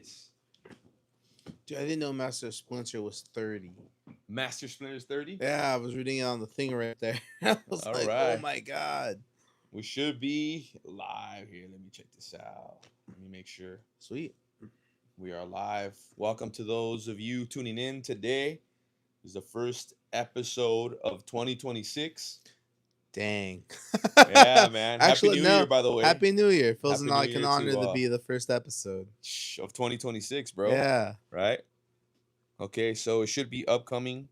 this. Dude, I didn't know Master Splinter was 30. Master Splinter's 30? Yeah, I was reading it on the thing right there. I was All like, oh right. my god. We should be live here. Let me check this out. Let me make sure Sweet. we are live. Welcome to those of you tuning in today. This is the first episode of 2026. Dang. Yeah, man. Happy Actually, New Year, no. by the way. Happy New Year. Feels Happy New like an Year honor to to be the first episode. of 2026, bro. Yeah. Right? Okay, so it should be upcoming.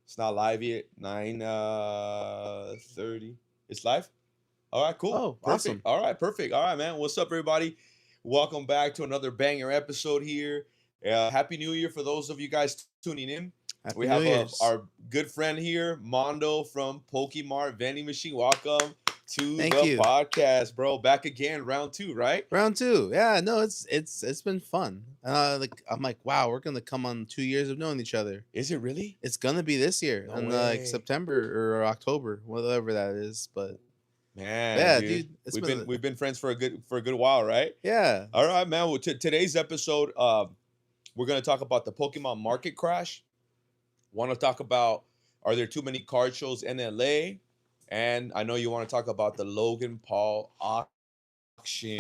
It's not live yet. 9:30. It's live? All right, cool. Oh, Perfect. awesome. All right, perfect. All right, man. What's up, everybody? Welcome back to another banger episode here. Happy New Year for those of you guys tuning in. Happy We New have Year's. our good friend here, Mando from POKEMART Vending Machine. Welcome to Thank the you. podcast, bro. Back again, round 2, right? Round 2. Yeah, no, it's been fun. I'm like, wow, we're gonna come on 2 years of knowing each other. Is it really? It's gonna be this year, No in way. like September or October, whatever that is. But Man, yeah, dude, it's we've been friends for a good while, right? yeah. All right, man. Well, today's episode, we're gonna talk about the Pokemon market crash. Want to talk about, are there too many card shows in LA? And I know you want to talk about the Logan Paul auction.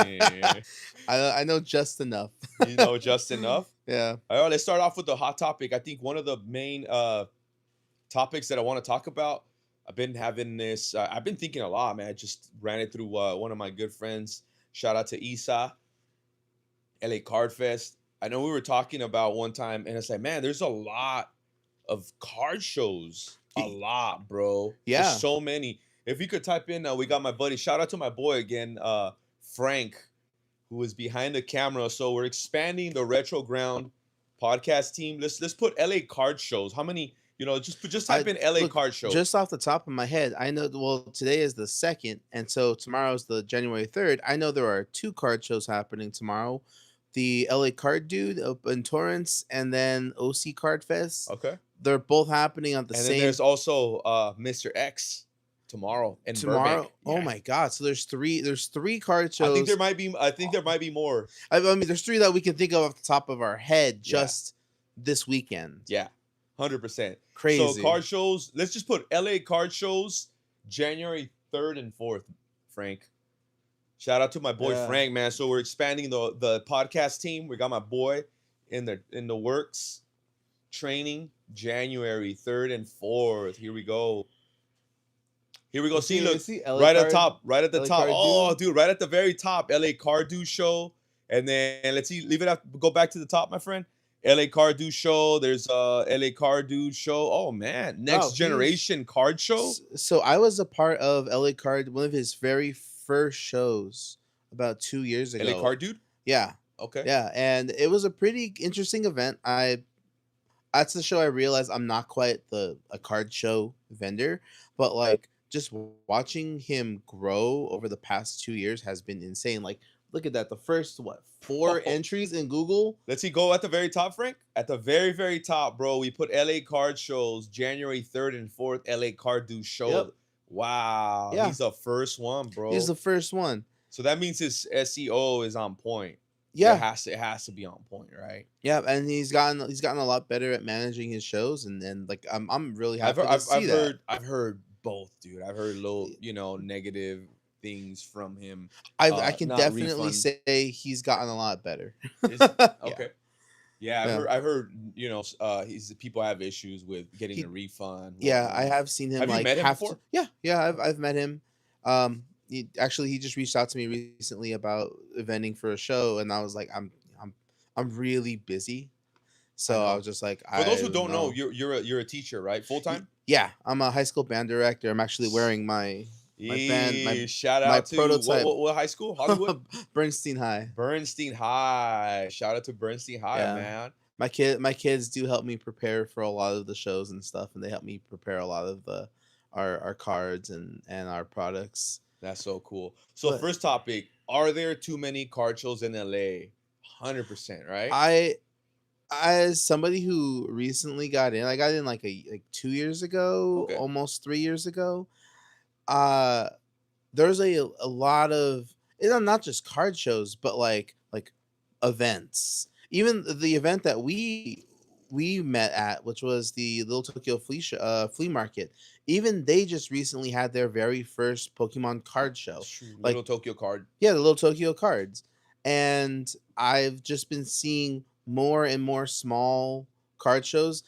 I know just enough. You know just enough. Yeah. All right, let's start off with the hot topic. I think one of the main topics that I want to talk about. I've been having this. I've been thinking a lot, man. I just ran it through one of my good friends. Shout out to Isa, LA Card Fest. I know we were talking about one time, and it's like, man, there's a lot of card shows. A lot, bro. Yeah. There's so many. If you could type in, we got my buddy. Shout out to my boy again, Frank, who is behind the camera. So we're expanding the Retro Ground podcast team. Let's put LA card shows. How many? You know, just type in LA card show. Just off the top of my head, I know. Well, today is the 2nd, and so tomorrow's the January 3rd. I know there are 2 card shows happening tomorrow. The LA Card Dude up in Torrance, and then OC Card Fest. Okay. They're both happening on the And same. then there's also Mr. X tomorrow in Burbank. Oh Yeah. my god! So there's 3 card shows. I think there might be more. I mean, there's 3 that we can think of off the top of our head just this weekend. Yeah, 100%. Crazy. So card shows. Let's just put LA card shows January 3rd and 4th. Frank. Shout out to my boy Frank, man. So we're expanding the podcast team. We got my boy in the works. Training January 3rd and 4th. Here we go. See, look, right at the top. Right at the top. Oh, dude, right at the very top. LA Card Dude Show. And then let's see, leave it up. Go back to the top, my friend. LA Card Dude Show. There's LA Card Dude Show. Oh man, Next Generation Card Show. So I was a part of LA Card, one of his very first shows about 2 years ago. LA Card Dude. Yeah. Okay. Yeah, and it was a pretty interesting event. That's the show I realized I'm not quite a card show vendor, but like just watching him grow over the past 2 years has been insane. Like, look at that. The first 4 entries in Google. Let's see, go at the very top, Frank. At the very, very top, bro. We put LA Card Shows January 3rd and 4th. LA Card Dude Show. Yep. Wow. Yeah. He's the first one, bro. He's the first one. So that means his SEO is on point. Yeah. It has to be on point, right? Yeah, and he's gotten a lot better at managing his shows, and like I'm really happy to see that. I've heard both, dude. I've heard little, negative things from him. I can definitely say he's gotten a lot better. Okay. Yeah, I've heard, people have issues with getting a refund. Yeah, I have seen him. Have you met him before? Yeah, I've met him. He just reached out to me recently about vending for a show, and I was like, I'm really busy, so I was just like, for those who don't know, you're a teacher, right? Full time? Yeah, I'm a high school band director. I'm actually wearing my band. Shout out to prototype. What high school? Hollywood. Bernstein High. Bernstein High. Shout out to Bernstein High, man. My kids do help me prepare for a lot of the shows and stuff, and they help me prepare a lot of our cards and our products. That's so cool. So first topic, are there too many card shows in LA? 100%, right? As somebody who recently got in, I got in like 2 years ago, almost 3 years ago. There's a lot of, not just card shows, but like events. even the event that we met at, which was the Little Tokyo flea market, even they just recently had their very first Pokemon card show. Shoot, Like, Little Tokyo card. yeah, the Little Tokyo cards. And I've just been seeing more and more small card shows.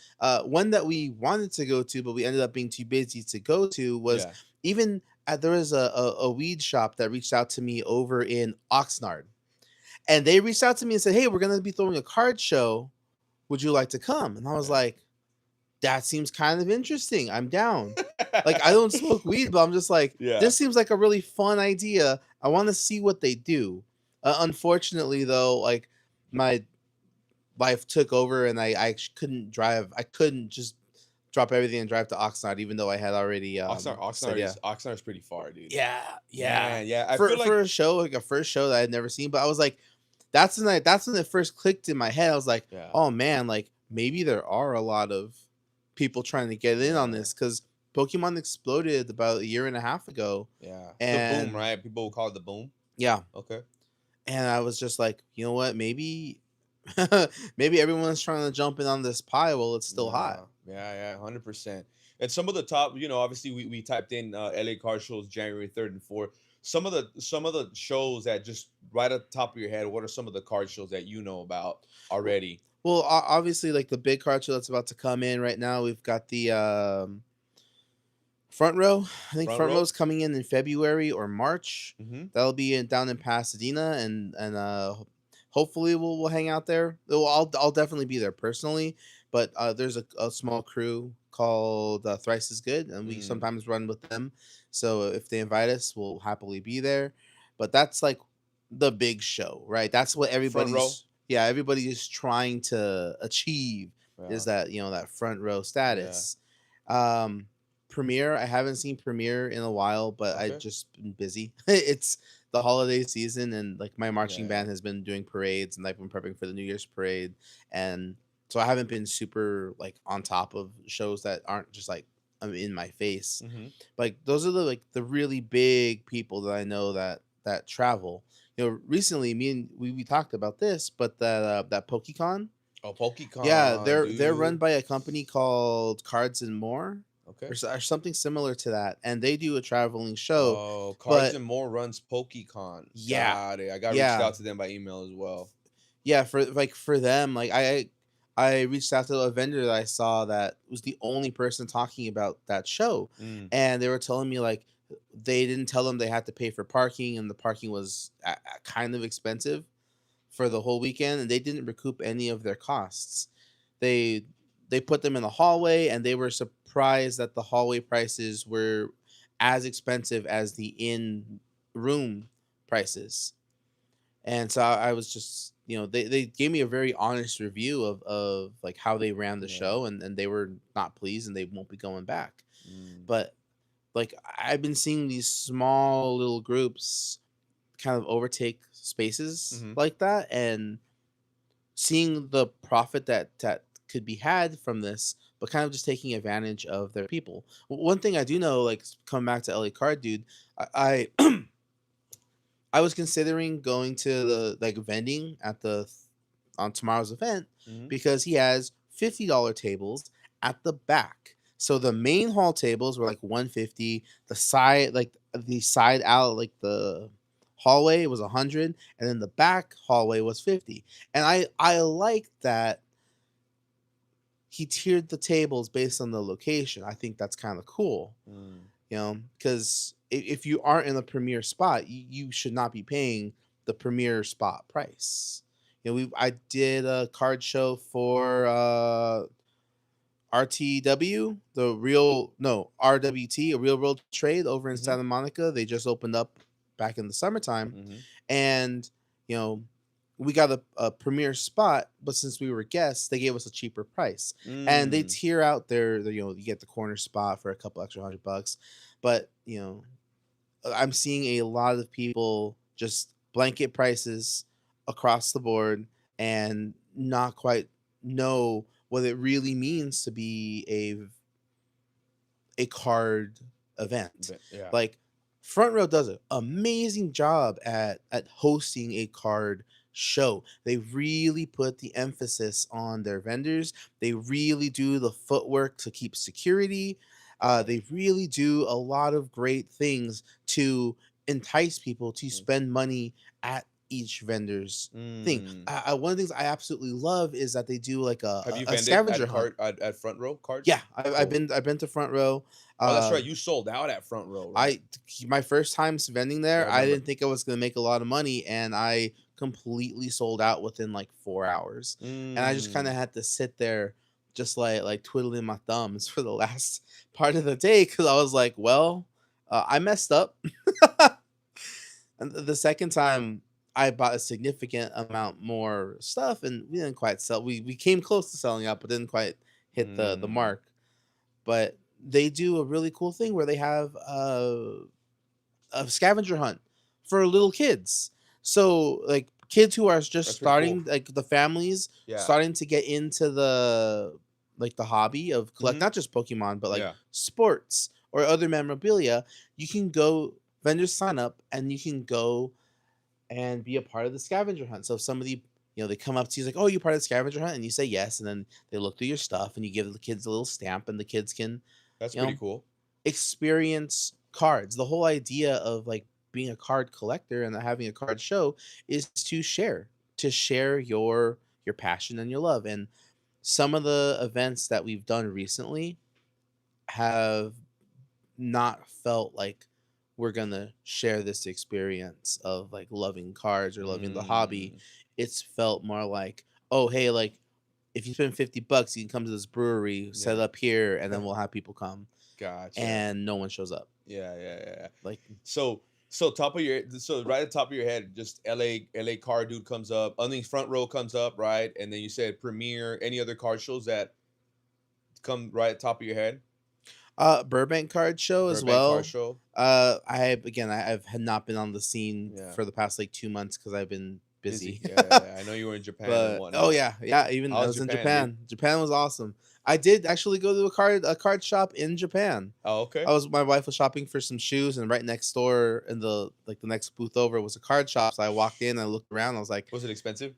One that we wanted to go to, but we ended up being too busy to go to, was Yeah. even there was a weed shop that reached out to me over in Oxnard. And they reached out to me and said, "Hey, we're going to be throwing a card show. Would you like to come?" And I was Yeah. like, that seems kind of interesting. I'm down. Like, I don't smoke weed, but I'm just like, Yeah. this seems like a really fun idea. I want to see what they do. Unfortunately, though, like, my life took over and I couldn't drive. I couldn't just drop everything and drive to Oxnard, even though I had already said yeah. Oxnard is pretty far, dude. Yeah, yeah. Man, yeah. I For feel like a show, like a first show that I had never seen, but I was like, that's when it first clicked in my head. I was like, yeah. oh man, like maybe there are a lot of people trying to get in on Yeah. this, because Pokemon exploded about a year and a half ago. Yeah. The And boom, right? People will call it the boom. yeah, Okay. and I was just like, you know what, maybe maybe everyone's trying to jump in on this pie while it's still hot. Yeah, 100%. And some of the top, obviously we typed in LA car shows January 3rd and 4th. Some of the shows that just right at the top of your head, what are some of the card shows that you know about already? Well, obviously, like the big card show that's about to come in right now, we've got the Front Row. I think Front Row's coming in February or March. Mm-hmm. That'll be down in Pasadena, and hopefully we'll hang out there. Well, I'll definitely be there personally, but there's a small crew called Thrice is Good, and we sometimes run with them. So if they invite us, we'll happily be there. But that's like the big show, right? That's what everybody's everybody is trying to achieve, is that that front row status. Premiere, I haven't seen Premiere in a while, but I've just been busy. It's the holiday season, and like my marching band has been doing parades, and I've been prepping for the New Year's parade, and so I haven't been super like on top of shows that aren't just like in my face. Like those are the really big people that I know that travel. Recently we talked about this, but that PokeCon. Oh, PokeCon. Yeah, they're run by a company called Cards and More. Okay. Or something similar to that, and they do a traveling show. Oh, Cards and More runs PokeCon. Yeah, got it. I got reached out to them by email as well. Yeah, for them, like I reached out to a vendor that I saw that was the only person talking about that show, and they were telling me like they didn't tell them they had to pay for parking, and the parking was kind of expensive for the whole weekend, and they didn't recoup any of their costs. They put them in the hallway, and they were surprised that the hallway prices were as expensive as the in-room prices. And so I was just, they gave me a very honest review of like how they ran the show, and they were not pleased, and they won't be going back. But like I've been seeing these small little groups kind of overtake spaces like that, and seeing the profit that could be had from this, but kind of just taking advantage of their people. One thing I do know, like coming back to LA Card Dude, I I was considering going to the like vending at on tomorrow's event, because he has $50 tables at the back. So the main hall tables were like 150. The side out, like the hallway, was 100, and then the back hallway was 50. And I like that he tiered the tables based on the location. I think that's kind of cool. Because if you aren't in the premier spot, you should not be paying the premier spot price. I did a card show for RTW, RWT, a real world trade over in Santa Monica. They just opened up back in the summertime, and we got a premier spot, but since we were guests, they gave us a cheaper price, and they tier out you get the corner spot for a couple extra $100. But I'm seeing a lot of people just blanket prices across the board and not quite know what it really means to be a card event. Yeah. Like Front Row does an amazing job at hosting a card show. They really put the emphasis on their vendors. They really do the footwork to keep security. They really do a lot of great things to entice people to Mm. spend money at each vendor's thing. Mm. One of the things I absolutely love is that they do like Have you a vended scavenger at hunt. at front row cards? Yeah, I've Cool. been to front row. Oh, that's Uh, right. You sold out at front row, right? I my first time vending Yeah, there, I I remember. didn't think I was gonna make a lot of money, and I completely sold out within like 4 hours. And I just kind of Mm. had to sit there, just like twiddling my thumbs for the last part of the day because I was like, well, I messed up. And the second time, I bought a significant amount more stuff, and we didn't quite sell. We came close to selling out, but didn't quite hit the Mm. mark. But they do a really cool thing where they have a scavenger hunt for little kids. So like kids who are just That's pretty cool. starting, like the families Yeah. starting to get into the hobby of collect Hmm. not just Pokemon but like Yeah. sports or other memorabilia. You can go vendors sign up and you can go and be a part of the scavenger hunt. So if somebody they come up to you like, "Oh, you part of the scavenger hunt?" and you say yes, and then they look through your stuff and you give the kids a little stamp, and the kids can That's you pretty know cool. experience cards. The whole idea of like being a card collector and having a card show is to share your passion and your love. And some of the events that we've done recently have not felt like we're gonna share this experience of like loving cards or loving the hobby. Mm. It's felt more like, oh hey, like if you spend $50, you can come to this brewery, set Yeah. up here, and then we'll have people come, Gotcha. and no one shows up. Yeah, yeah, yeah. Like, So so right at the top of your head, just LA card dude comes up. I mean front row comes up, right? And then you said premiere, any other card shows that come right at the top of your head? Burbank Card Show as Burbank card well. show. I've had not been on the scene Yeah. for the past like 2 months because I've been Busy. busy. Yeah, yeah, yeah. I know you were in Japan and But oh whatnot. yeah, yeah. Even I How's was in Japan, dude? Japan. Japan was awesome. I did actually go to a card shop in Japan. Oh, okay. My wife was shopping for some shoes, and right next door in the next booth over was a card shop. So I walked in, I looked around, I was like, Was it expensive?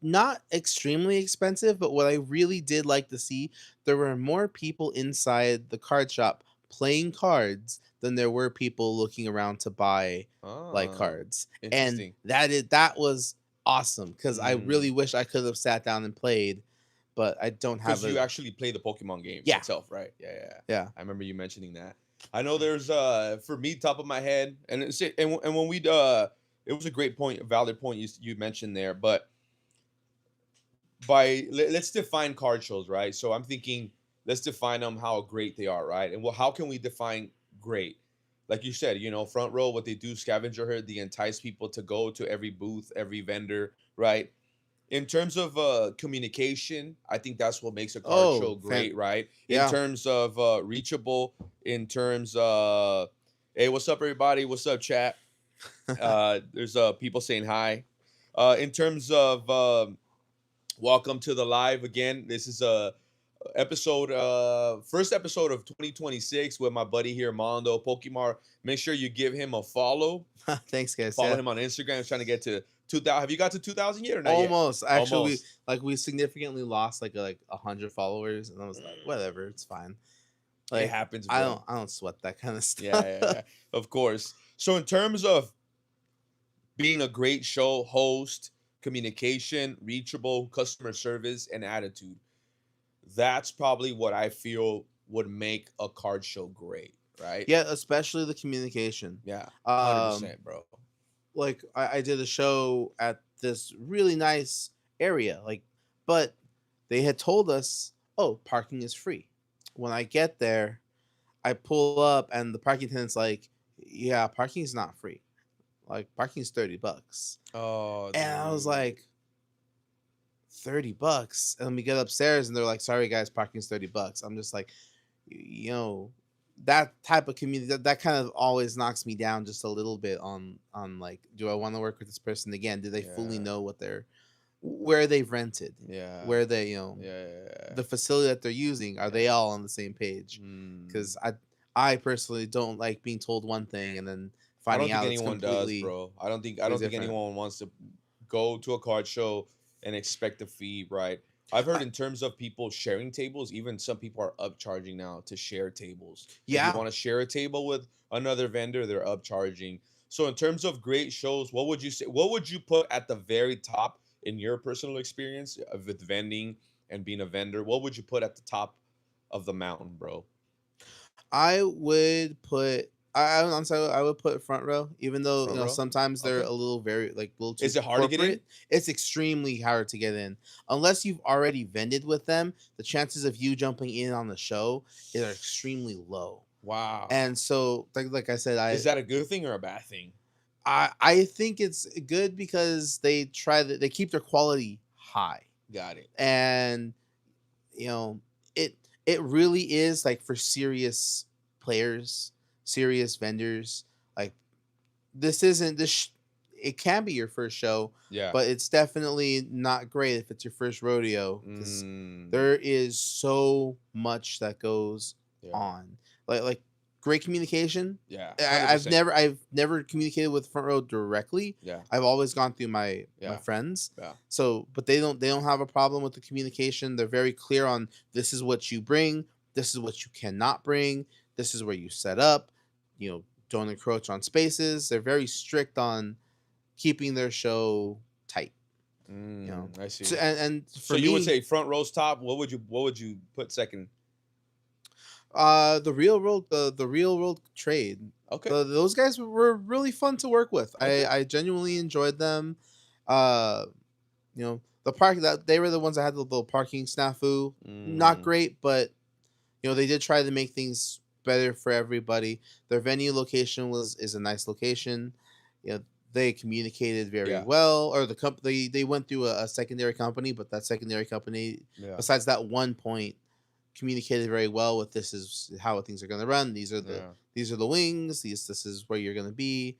Not extremely expensive, but what I really did like to see, there were more people inside the card shop playing cards than there were people looking around to buy like Ah, cards. And interesting. that was awesome because I really Mm. wish I could have sat down and played, but I don't have Because you a actually play the Pokemon game yeah, itself, right? Yeah, yeah, yeah. yeah. I remember you mentioning that. I know there's for me top of my head, and and when we it was a great point, a valid point you mentioned there, but let's define card shows, right? So I'm thinking let's define them how great they are, right? And well, how can we define great? Like you said, front row, what they do, scavenger hunt, they entice people to go to every booth, every vendor, right? In terms of communication, I think that's what makes a card show Oh, great, right? In yeah. terms of reachable, in terms hey, what's up everybody, what's up chat, there's people saying hi, in terms of welcome to the live again. This is a episode first episode of 2026 with my buddy here Mando Pokemar. Make sure you give him a follow. Thanks, guys. Follow Yeah. him on Instagram. He's trying to get to 2000. Have you got to 2000 yet or not yet? Almost. Actually, Almost. we significantly lost like 100 followers, and I was like, whatever, it's fine. It Like happens, I bro. don't sweat that kind of Yeah, stuff. yeah, yeah. Of course. So in terms of being a great show host, communication, reachable, customer service, and attitude, that's probably what I feel would make a card show great, right? Yeah, especially the communication. Yeah, Um, 100%, bro. like I did a show at this really nice area, like, but they had told us, oh, parking is free. When I get there, I pull up and the parking attendant's like, yeah, parking is not free. Like parking's $30. Oh, And I was dude. like, $30. And then we get upstairs and they're like, sorry guys, parking's $30. I'm just like, you know, that type of community that kind of always knocks me down just a little bit on like, do I want to work with this person again? Do they fully Yeah, know where they've rented, yeah, where they yeah, yeah. the facility that they're using, are they all on the same page? Mm. Because I personally don't like being told one thing and then I don't finding think out it's anyone does, completely bro. I don't think different. anyone wants to go to a card show and expect a fee, right? I've heard in terms of people sharing tables, even some people are upcharging now to share tables. If you Yeah, want to share a table with another vendor, they're upcharging. So in terms of great shows, what would you say? What would you put at the very top in your personal experience with vending and being a vendor? What would you put at the top of the mountain, bro? I would put. Honestly, I would put front row, even though Front row? sometimes they're Okay. a little very like a little too Is it hard to get in? corporate. It's extremely hard to get in unless you've already vended with them. The chances of you jumping in on the show are extremely low. Wow. And so, like I said, Is that a good thing or a bad thing? I think it's good because they keep their quality high, Got it. and you know it it really is like for serious players, serious vendors. Like this isn't this. It can be your first show, Yeah. but it's definitely not great if it's your first rodeo because Mm, there is so much that goes yeah. on. Like great communication. Yeah. I've 100%. never communicated with front row directly. Yeah. I've always gone through my Yeah. friends. Yeah. So, but they don't have a problem with the communication. They're very clear on this is what you bring, this is what you cannot bring, this is where you set up. Don't encroach on spaces. They're very strict on keeping their show tight. I see. So, and So for you would me, say front row's top. What would you put second? the real world trade. Okay. Those guys were really fun to work with. Okay. I genuinely enjoyed them. Uh, the park that they were the ones that had the little parking snafu. Not Mm, great, but they did try to make things better for everybody. Their venue location is a nice location. They communicated very yeah. well, or the company they went through a secondary company, but that secondary company, Yeah. besides that one point, communicated very well with this is how things are going to run. Yeah. These are the wings. This is where you're going to be.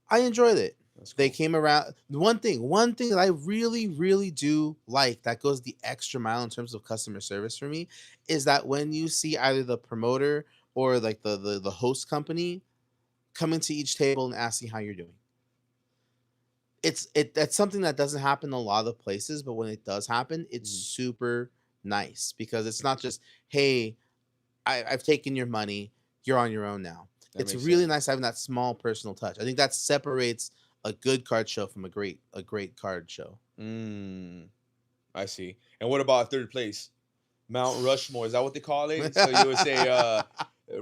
I enjoyed it. That's They cool. came around. One thing that I really, really do like that goes the extra mile in terms of customer service for me is that when you see either the promoter or like the host company coming to each table and asking how you're doing. That's something that doesn't happen a lot of places, but when it does happen, it's Mhm. super nice because it's not just, hey, I've taken your money, you're on your own now. That It's makes really sense. nice having that small personal touch. I think that separates a good card show from a great card show. Mm, I see. And what about third place? Mount Rushmore. Is that what they call it? So you would say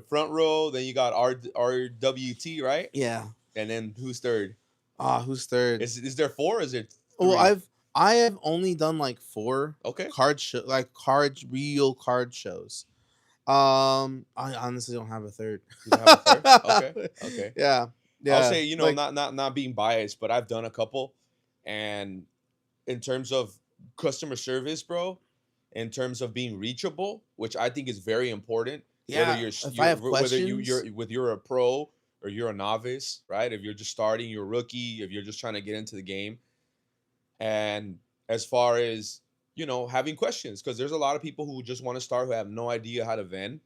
front row, then you got RWT, right? Yeah. And then who's third? Who's third? Is there four? Or is it Well, three? I have only done like 4 Okay. real card shows. I honestly don't have a third. You don't have a third? Okay. Okay. Yeah. I'll Yeah. say, Like, not being biased, but I've done a couple. And in terms of customer service, bro, in terms of being reachable, which I think is very important, whether yeah, if I have questions, you're a pro or you're a novice, right? If you're just starting, you're a rookie, if you're just trying to get into the game. And as far as, having questions, because there's a lot of people who just want to start who have no idea how to vend.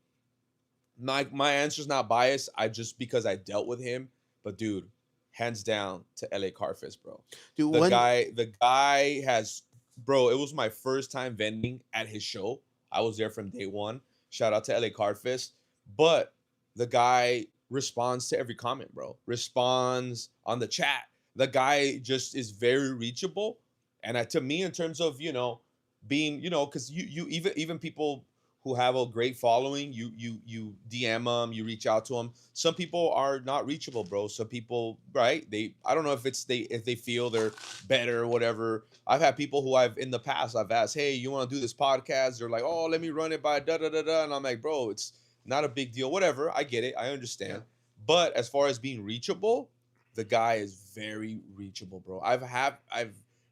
My answer's not biased. I just because I dealt with him. But dude, hands down to LA Carfest, bro. dude, The guy has, bro, it was my first time vending at his show. I was there from day one. Shout out to LA Carfest. But the guy responds to every comment, bro. Responds on the chat. The guy just is very reachable. And to me, in terms of, being, because you even people who have a great following, you DM them, you reach out to them. Some people are not reachable, bro. Some people, right? I don't know if they feel they're better or whatever. I've had people who in the past I've asked, hey, you want to do this podcast? They're like, oh, let me run it by da da da da, and I'm like, bro, it's not a big deal. Whatever, I get it, I understand. Yeah. But as far as being reachable, the guy is very reachable, bro. I've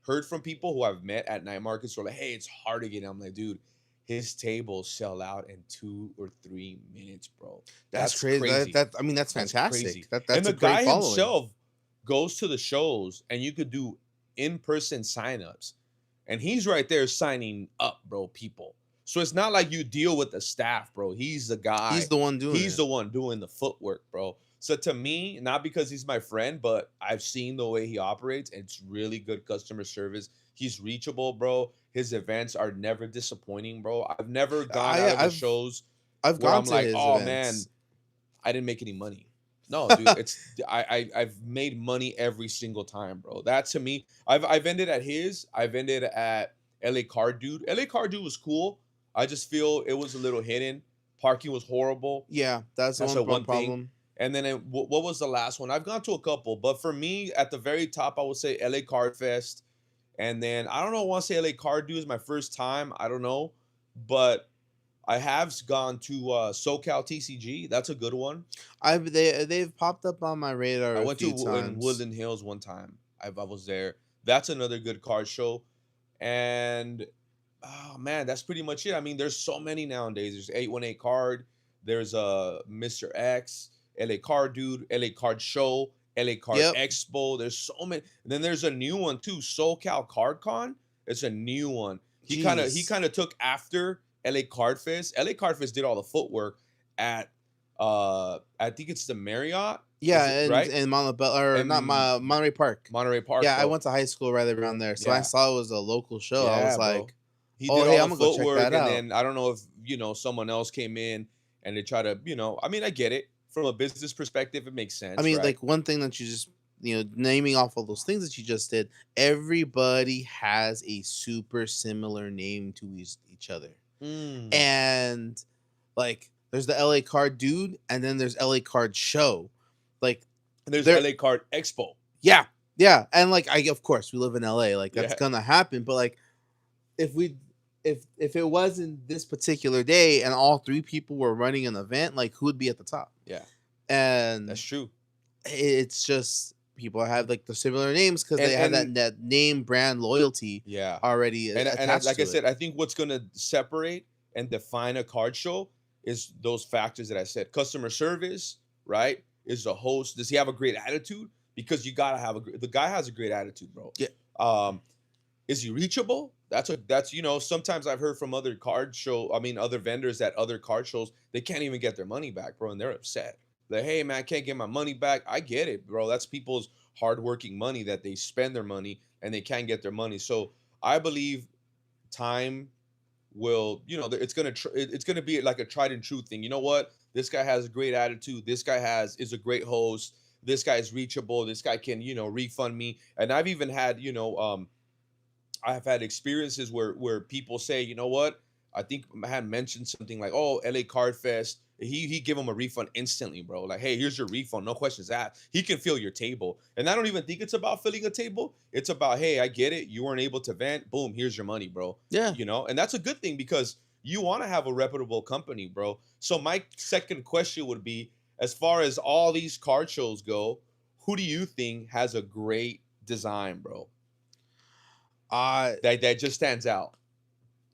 heard from people who I've met at night markets who are like, hey, it's hard to get in. I'm like, dude, his tables sell out in 2 or 3 minutes, bro. that's crazy. I mean, that's fantastic. Crazy. That's And a the great guy following. himself goes to the shows, and you could do in-person signups, and he's right there signing up, bro. People. So it's not like you deal with the staff, bro. He's the guy. He's the one doing He's it. the one doing the footwork, bro. So to me, not because he's my friend, but I've seen the way he operates. And it's really good customer service. He's reachable, bro. His events are never disappointing, bro. I've never gone out I of the I've shows I've where gone I'm to like, his oh man, events. I didn't make any money. No, dude, it's I've made money every single time, bro. That to me, I've ended at his, I've ended at LA Card Dude. LA Card Dude was cool. I just feel it was a little hidden. Parking was horrible. Yeah, that's the That's one a one thing. problem. And then what was the last one? I've gone to a couple, but for me, at the very top, I would say LA Card Fest. And then I don't know, I want to say LA Card Dude is my first time. I don't know, but I have gone to SoCal TCG. That's a good one. They've popped up on my radar I a went to few in times. Woodland Hills one time. I was there. That's another good card show. And oh man, that's pretty much it. I mean, there's so many nowadays. There's 818 Card. There's Mr. X, LA Card Dude, LA Card Show, LA Card Yep. Expo. There's so many. And then there's a new one too, SoCal Card Con. It's a new one. He Jeez. kind of took after LA Card Fest. LA Card Fest did all the footwork at I think it's the Marriott. Is Yeah, it and right? in Montebello, or not And Monterey Park. Monterey Park, Yeah, I bro. went to high school right around there, so I Yeah. saw it was a local show. I was Yeah, bro. like, He "Oh, did hey, all I'm the gonna go check footwork, that and out." then I don't know if someone else came in and they try to, I mean, I get it from a business perspective, it makes I sense, mean, right? like one thing that you just naming off all those things that you just did, everybody has a super similar name to each other. Mm. And like there's the LA Card Dude, and then there's LA Card Show. Like And there's there LA Card Expo. yeah, yeah. And like I of course we live in LA, like that's Yeah, gonna happen. But like if we if it wasn't this particular day and all three people were running an event, like who would be at the top? yeah, And that's true. it's just people have like the similar names because they have And that name brand loyalty yeah, already attached like I to it. said, I think what's gonna separate and define a card show is those factors that I said. Customer service, right? Is the host? Does he have a great attitude? Because you gotta have the guy has a great attitude, bro. Yeah. Is he reachable? That's sometimes I've heard from other vendors at other card shows, they can't even get their money back, bro, and they're upset. Like, hey man, I can't get my money back. I get it, bro. That's people's hardworking money that they spend their money and they can't get their money. So I believe time will, it's gonna be like a tried and true thing. You know what? This guy has a great attitude. This guy is a great host. This guy is reachable. This guy can, refund me. And I've even had, I've had experiences where people say, you know what? I think I had mentioned something like, oh, LA Card Fest. He give him a refund instantly, bro. Like, hey, here's your refund, no questions asked. He can fill your table, and I don't even think it's about filling a table. It's about, hey, I get it. You weren't able to vent. Boom, here's your money, bro. Yeah. And that's a good thing because you want to have a reputable company, bro. So my second question would be, as far as all these card shows go, who do you think has a great design, bro? That just stands out.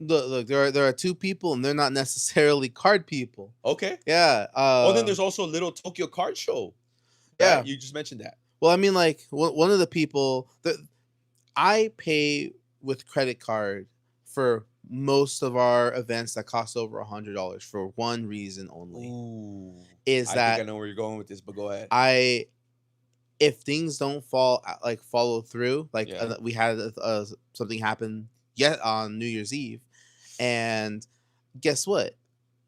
Look, there are two people, and they're not necessarily card people. Okay. Yeah. Oh, then there's also Little Tokyo Card Show. Yeah. Right? You just mentioned that. Well, I mean, like one of the people that I pay with credit card for most of our events that cost over $100 for one reason only. Ooh. Is I that think I know where you're going with this, but go ahead. if things don't follow through, like Yeah. we had something happen yet on New Year's Eve, and guess what?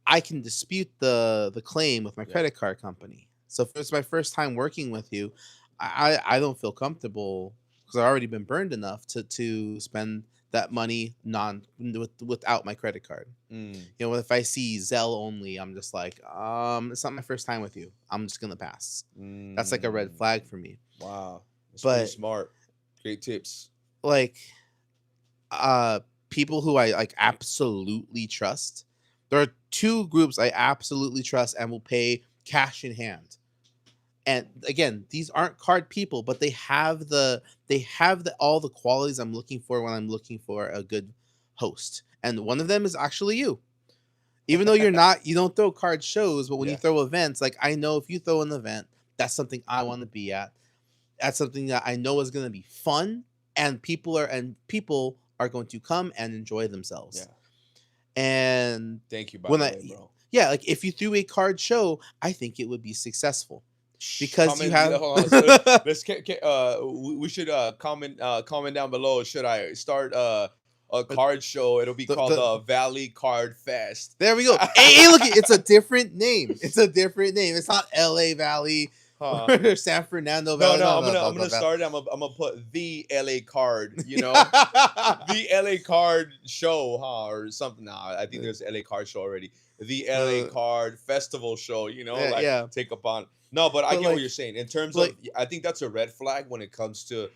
I can dispute the claim with my Yeah. credit card company. So if it's my first time working with you, I don't feel comfortable because I've already been burned enough to spend that money without my credit card. Mm. If I see Zelle only, I'm just like, it's not my first time with you. I'm just gonna pass. That's like a red flag for me. Wow. That's pretty But smart. Great tips. like people who I like absolutely trust. There are two groups I absolutely trust and will pay cash in hand. And again, these aren't card people, but they have all the qualities I'm looking for when I'm looking for a good host. And one of them is actually you. Even though you don't throw card shows, but when you Yeah. throw events, like I know if you throw an event, that's something I want to be at. That's something that I know is going to be fun, and people are going to come and enjoy themselves. Yeah. And Thank you, by when the way, bro. yeah, like if you threw a card show, I think it would be successful. because you Comment. Yeah, have hold on. So let's we should comment down below. Should I start a card show? It'll be called the the Valley Card Fest. there we go. Hey, look, it's a different name. It's a different name. It's not L.A. Valley Huh. or San Fernando No, Valley. no, No, I'm gonna start it. I'm gonna put the LA Card. You know, the LA Card Show, huh, or something. Nah, I think there's LA Card Show already. The LA Card Festival Show. You know, like yeah. take upon. No, but I But get like, what you're saying. In terms like, of, I think that's a red flag when it comes to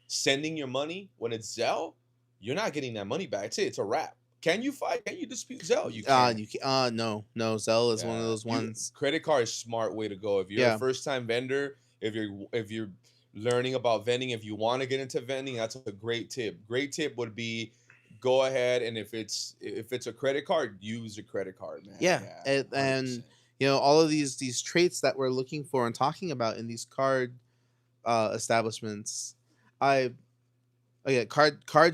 sending your money. When it's Zelle, you're not getting that money back. It's a wrap. Can you fight? Can you dispute Zelle? You can't. no, Zelle is one of Yeah, those ones. credit card is smart way to go. If you're a Yeah. first time vendor, if you're learning about vending, if you want to get into vending, that's a great tip. Great tip would be go ahead, and if it's a credit card, use a credit card, man. Yeah, Yeah, and all of these traits that we're looking for and talking about in these card establishments, card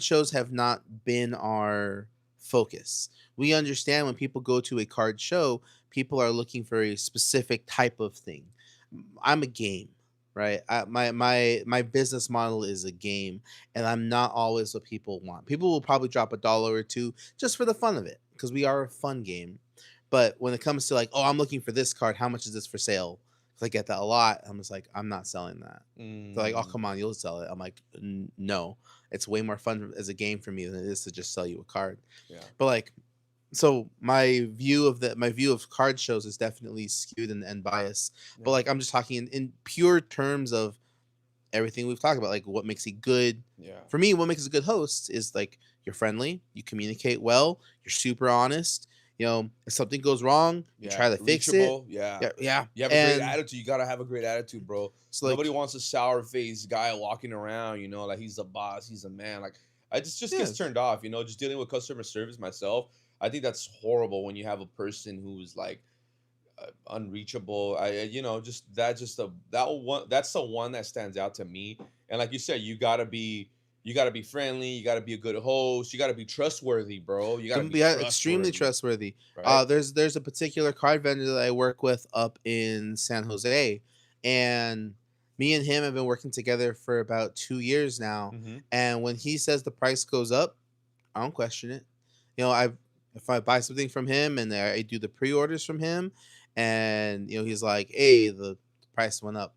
shows have not been our focus. We understand when people go to a card show, people are looking for a specific type of thing. I'm a game, right? My business model is a game, and I'm not always what people want. People will probably drop $1 or two just for the fun of it because we are a fun game. But when it comes to like, oh, I'm looking for this card, how much is this for sale? Because I get that a lot. I'm just like, I'm not selling that. They're like, oh, come on, you'll sell it. I'm like, no, it's way more fun as a game for me than it is to just sell you a card. Yeah. But like, so my view of card shows is definitely skewed and biased. Yeah. But like, I'm just talking in pure terms of everything we've talked about. Like, what makes a good, for me, what makes a good host is like you're friendly, you communicate well, you're super honest. If something goes wrong, you try to fix it. Yeah. Yeah. You have a great attitude. You gotta have a great attitude, bro. So like, nobody wants a sour faced guy walking around, like he's the boss, he's a man. Like I just gets turned off, just dealing with customer service myself. I think that's horrible when you have a person who's like unreachable. That's the one that stands out to me. And like you said, you gotta be friendly. You gotta be a good host. You gotta be trustworthy, bro. You gotta be extremely trustworthy. Right? There's a particular card vendor that I work with up in San Jose, and me and him have been working together for about 2 years now. Mm-hmm. And when he says the price goes up, I don't question it. If I buy something from him and I do the pre-orders from him, and he's like, hey, the price went up.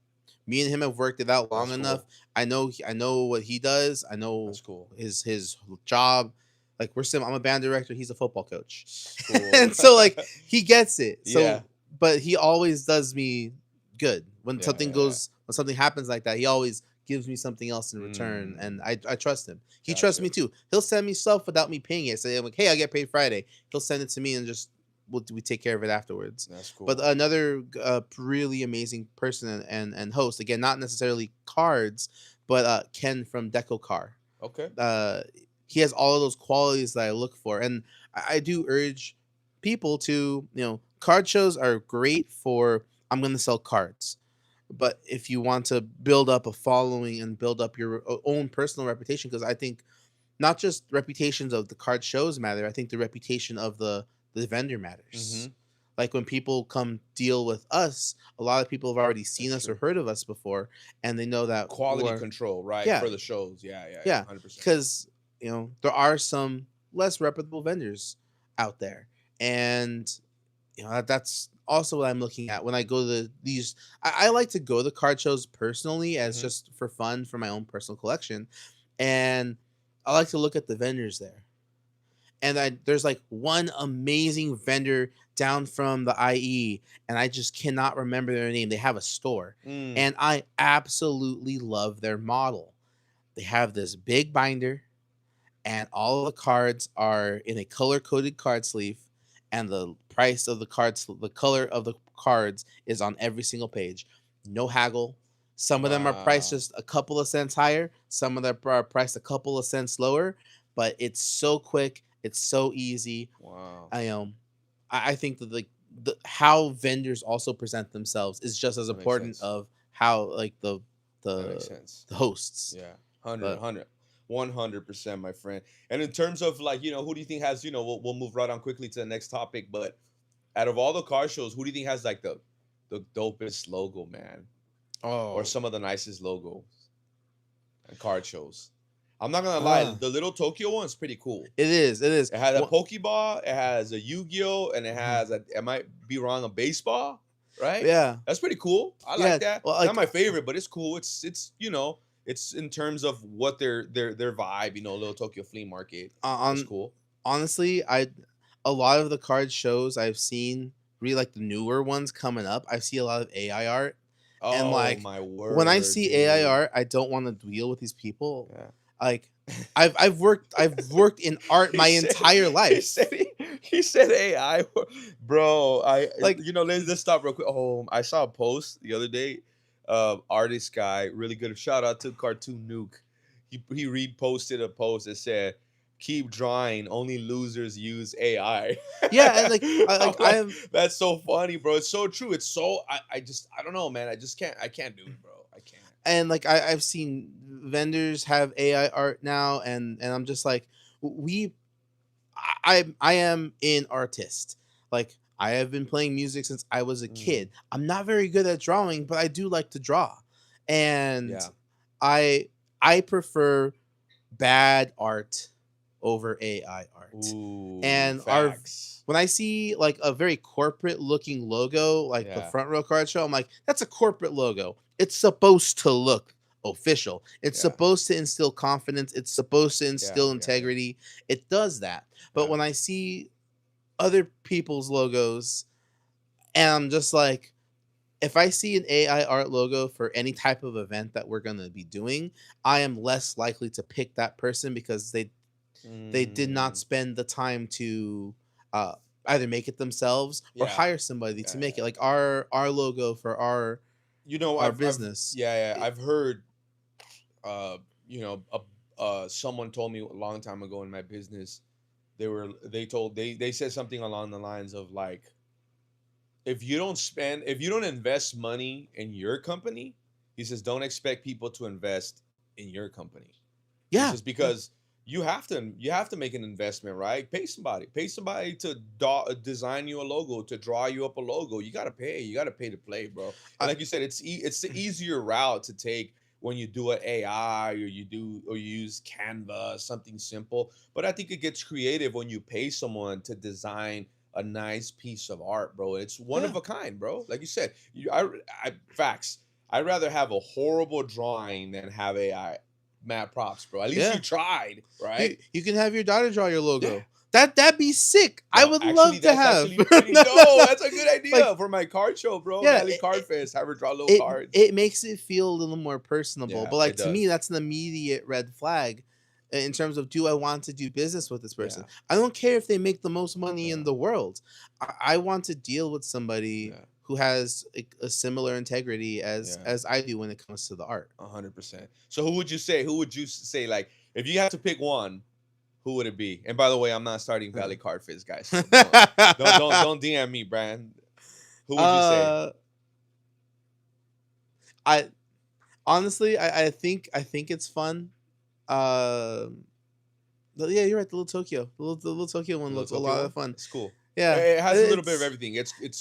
Me and him have worked it out long enough. Cool. I know what he does. I know that's cool. his job. Like I'm a band director. He's a football coach, cool. and so like he gets it. So, yeah. But he always does me good when something goes when something happens like that. He always gives me something else in return, and I trust him. He trusts me too. He'll send me stuff without me paying it. Say I'm like, hey, I get paid Friday. He'll send it to me and just we take care of it afterwards. That's cool. But another really amazing person and host, again, not necessarily cards, but Ken from Deco Car. Okay. He has all of those qualities that I look for, and I do urge people to, card shows are great for I'm going to sell cards. But if you want to build up a following and build up your own personal reputation, because I think not just reputations of the card shows matter, I think the reputation of the vendor matters. Mm-hmm. Like when people come deal with us, a lot of people have already seen us or heard of us before, and they know that quality control, right? Yeah. For the shows. Yeah, 100%. Because there are some less reputable vendors out there, and that's also what I'm looking at when I go to these. I like to go to card shows personally as just for fun for my own personal collection, and I like to look at the vendors there. And there's like one amazing vendor down from the IE, and I just cannot remember their name. They have a store, and I absolutely love their model. They have this big binder, and all of the cards are in a color-coded card sleeve, and the price of the cards, the color of the cards is on every single page. No haggle. Some of them are priced just a couple of cents higher. Some of them are priced a couple of cents lower, but it's so quick. It's so easy. Wow. I think that the how vendors also present themselves is just as important of how like the hosts. Yeah. 100%, my friend. And in terms of like, who do you think has, we'll move right on quickly to the next topic, but out of all the car shows, who do you think has like the dopest logo, man? or Oh. some of the nicest logos and card shows. I'm not gonna lie, Ah. the little Tokyo one is pretty cool. It is. It is. It has a Well, Pokeball, it has a Yu-Gi-Oh, and it mhm. has a, I might be wrong, a baseball, right? Yeah. That's pretty cool. I Yeah. like that. Well, Not like my favorite, but it's cool. It's it's in terms of what their vibe, little Tokyo flea market. It's on cool. honestly, a lot of the card shows I've seen, really like the newer ones coming up, I see a lot of AI art, and Oh like my when I word, see AI dude. art, I don't want to deal with these people. Yeah. Like I've worked in art he my said entire he life. said he said AI, bro. Like Let's stop real quick. Oh, I saw a post the other day. Artist guy, really good. Shout out to Cartoon Nuke. He reposted a post that said, "Keep drawing. Only losers use AI." yeah, and like I'm like, I'm that's so funny, bro. It's so true. It's so I don't know, man. I can't do it, bro. I can't. and like I've seen vendors have AI art now, and I'm just like, we I am an artist. Like I have been playing music since I was a Mm, kid. I'm not very good at drawing, but I do like to draw. And yeah. I I prefer bad art over AI art. Ooh, And our facts. when I see like a very corporate looking logo, like the Yeah. front row card show, I'm like, that's a corporate logo. It's supposed to look official. It's Yeah. supposed to instill confidence. It's supposed to Yeah. instill Yeah. Yeah. integrity. It does that. But Yeah. when I see other people's logos, and I'm just like, if I see an AI art logo for any type of event that we're gonna be doing, I am less likely to pick that person because they did not Mm, spend the time to uh, either make it themselves or yeah. hire somebody to Yeah. make Yeah. it. Like our logo for our I've business. yeah, yeah, It- I've heard uh you know someone told me a long time ago in my business, they said something along the lines of like, if you don't invest money in your company, he says, don't expect people to invest in your company. He yeah, says, yeah, because you have to make an investment, right? Pay somebody to design you a logo, to draw you up a logo. You got to pay to play, bro. And I, like you said, it's the easier route to take when you do an AI, or you use Canva, something simple. But I think it gets creative when you pay someone to design a nice piece of art, bro. It's one yeah. of a kind, bro. Like you said, facts. I'd rather have a horrible drawing than have AI. Mad props, bro. At least you Yeah. tried, right? You can have your daughter draw your Yeah. logo. That'd be sick. I No, would actually, love to that's have. actually pretty dope. That's a good Like idea for my card show, bro. yeah, Valley Card Fest. Have her draw little it cards. it makes it feel a little more personable. Yeah, But like it to me, does. that's an immediate red flag in terms of, do I want to do business with this person? Yeah, I don't care if they make the most money in yeah, the world. I want to deal with somebody yeah, who has a similar integrity yeah. as I do when it comes to the art. 100%. So who would you say? Who would you say? Like, if you had to pick one, who would it be? And by the way, I'm not starting Valley Card Fest, guys. So don't DM me, Brand. Who would you say? uh, I honestly, I think it's fun. But yeah, you're right. The little Tokyo The one little looks a Tokyo lot one. of fun. It's cool. Yeah, It has a little bit of it's everything. It's it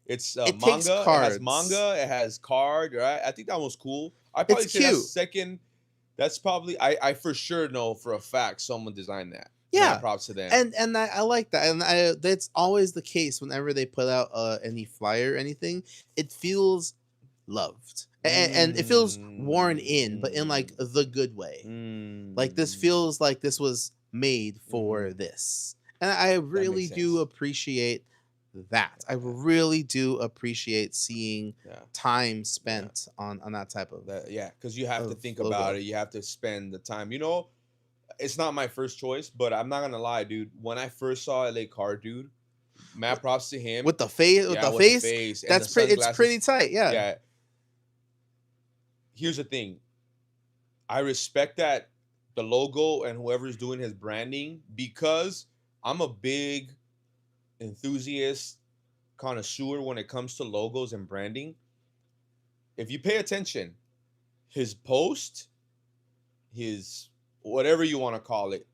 takes manga. It has cards. manga. It has card. Right. I think that one's cool. I It's probably say that's cute. second. That's probably I for sure know for a fact someone designed that. Mad Yeah, props to them. and I like that, and I that's always the case whenever they put out any flyer or anything. It feels loved, and it feels worn in, but in Mm, like the good way. Like this mm, feels like this was made for mm. this, and I That makes really do sense. appreciate that. I Yeah, really do appreciate seeing yeah, time yeah. spent on that type Yeah, because you have to of think about logo it. You have to spend the time. It's not my first choice, but I'm not gonna lie, dude. When I first saw LA Car Dude, mad with, props to him. with the face. With Yeah, the with the face, face and the that's pretty. It's sunglasses. pretty tight. Yeah. Yeah. Here's the thing. I respect that the logo and whoever's doing his branding, because I'm a big enthusiast connoisseur when it comes to logos and branding. If you pay attention, his post, his whatever you want to call it,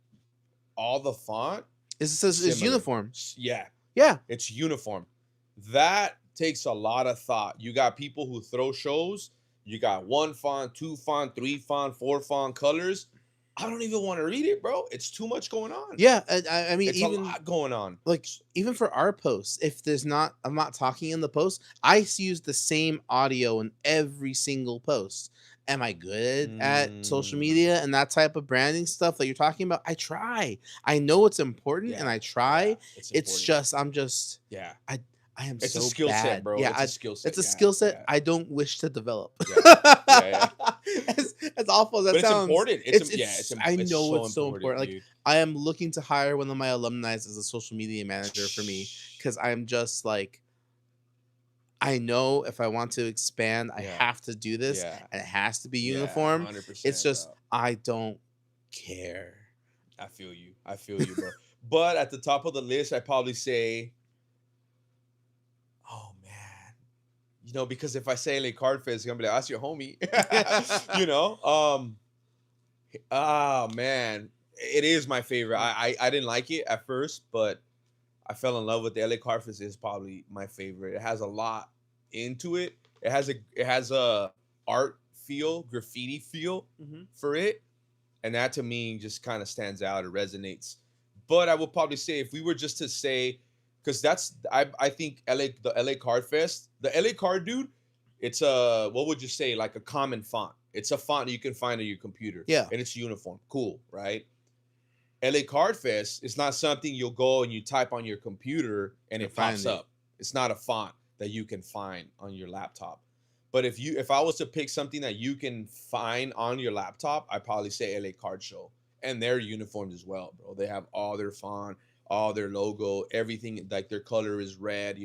all the font It's similar. uniform. Yeah, Yeah. it's uniform. That takes a lot of thought. You got people who throw shows. You got one font, two font, three font, four font colors. I don't even want to read it, bro. It's too much going on. Yeah, I mean, It's a even lot going on. like even for our posts, if there's not, I'm not talking in the post, I use the same audio in every single post. Am I good at social Mm, media and that type of branding stuff that you're talking about? I try. I know it's important and yeah, I yeah, try. it's It's important. just I'm just Yeah, I I am it's a so skill set, bad. bro. Yeah, It's a skill it's set. a Yeah, skill set yeah, I don't wish to develop. yeah, yeah, yeah. As awful as that But it's sounds, important. Yeah, it's I it's know so it's so important, important. Like dude. I am looking to hire one of my alumni as a social media manager for me because I'm just like I know if I want to expand, I Yeah, have to do this yeah, and it has to be yeah, uniform. It's 100%, just bro. I don't care. I feel you. I feel you, bro. But at the top of the list, I probably say, oh man, because if I say LA Card Fest, it's gonna be like, that's your homie. you know, ah man, it is my favorite. I didn't like it at first, but I fell in love with the LA Card Fest. Is probably my favorite. It has a lot into it. It has a art feel, graffiti feel Mhm. for it, and that to me just kind of stands out. It resonates. But I would probably say if we were just to say, because I think the LA Card Fest, the LA Card dude, it's a, what would you say, like a common font. It's a font you can find on your computer, Yeah, and it's uniform, cool, right? LA Card Fest is not something you'll go and you type on your computer and I it find pops it. up. It's not a font that you can find on your laptop. But if I was to pick something that you can find on your laptop, I'd probably say LA Card Show. And their uniforms as well, bro. They have all their font, all their logo, everything, like their color is red,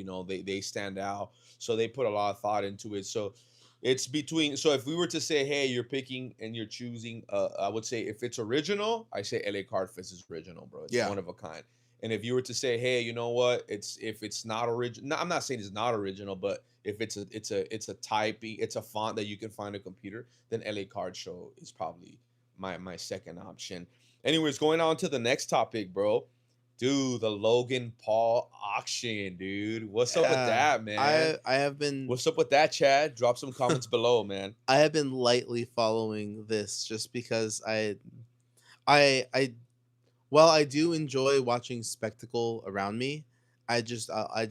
they stand out. So they put a lot of thought into it. So it's between, so if we were to say, hey, you're picking and you're choosing, I would say if it's original, I say LA Card Fest is original, bro. It's Yeah, one of a kind. And if you were to say, hey, you know what, if it's not original, no, I'm not saying it's not original, but if it's a typing, it's a font that you can find on a computer, then LA Card Show is probably my second option. Anyways, going on to the next topic, bro. Dude, the Logan Paul auction, dude. What's up with yeah. that, man? I have been What's up with that, Chad? Drop some comments below, man. I have been lightly following this just because I while I do enjoy watching spectacle around me, I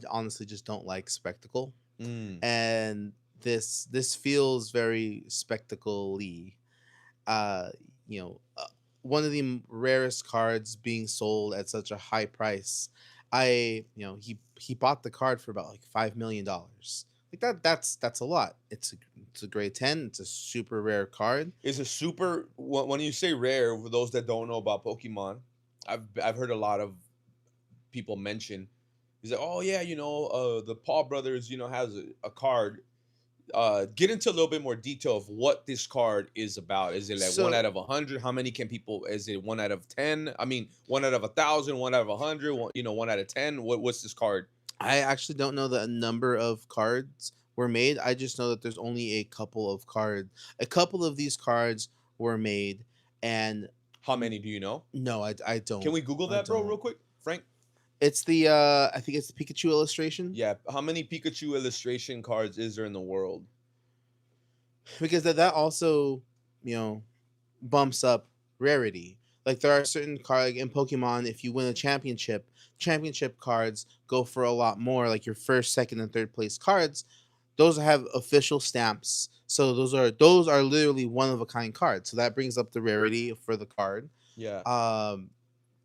honestly just don't like spectacle, Mm. and this feels very spectacle-y. Uh, you know, one of the rarest cards being sold at such a high price. He bought the card for about like $5 million. Like that's a lot. It's a grade 10. It's a super rare card. Is a super when you say rare, for those that don't know about Pokemon, I've heard a lot of people mention. He's like, oh yeah, the Paul brothers, has a card. Get into a little bit more detail of what this card is about. Is it like one So out of 100? How many can people? Is it 1 out of 10? I mean, 1 out of 1,000, 1 out of 100. One out of 10. What's this card? I actually don't know the number of cards were made. I just know that there's only a couple of cards. A couple of these cards were made, and How many do you know? no, I Can don't. we Google I that, bro, don't. real quick, Frank? It's the I think it's the Pikachu illustration, Yeah. How many Pikachu illustration cards is there in the world? because that also, you know, bumps up rarity. Like there are certain cards, like in Pokemon, if you win a championship cards go for a lot more. Like your first, second, and third place cards, those have official stamps. So those are literally one of a kind cards. So that brings up the rarity for the card. Yeah. Um,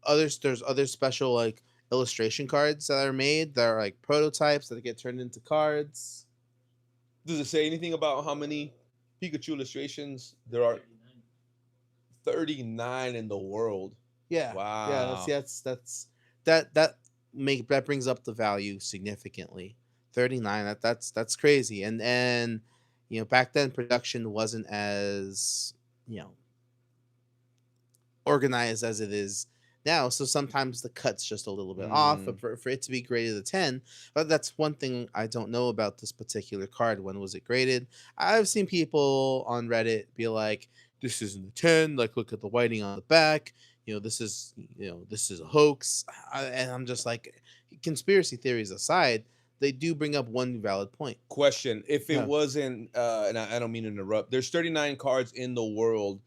there's other special like illustration cards that are made that are like prototypes that get turned into cards. Does it say anything about how many Pikachu illustrations there are? 39 in the world. Yeah, yeah. Wow. That brings up the value significantly. 39. That's crazy. And back then production wasn't as you know organized as it is now. So sometimes the cut's just a little bit off. Mm. But for it to be graded a 10, but that's one thing I don't know about this particular card. When was it graded? I've seen people on Reddit be like, this isn't a 10. Like, look at the whiting on the back. This is a hoax. And I'm just like, conspiracy theories aside, they do bring up one valid point. Question: if it Yeah. wasn't, and I don't mean to interrupt, there's 39 cards in the world.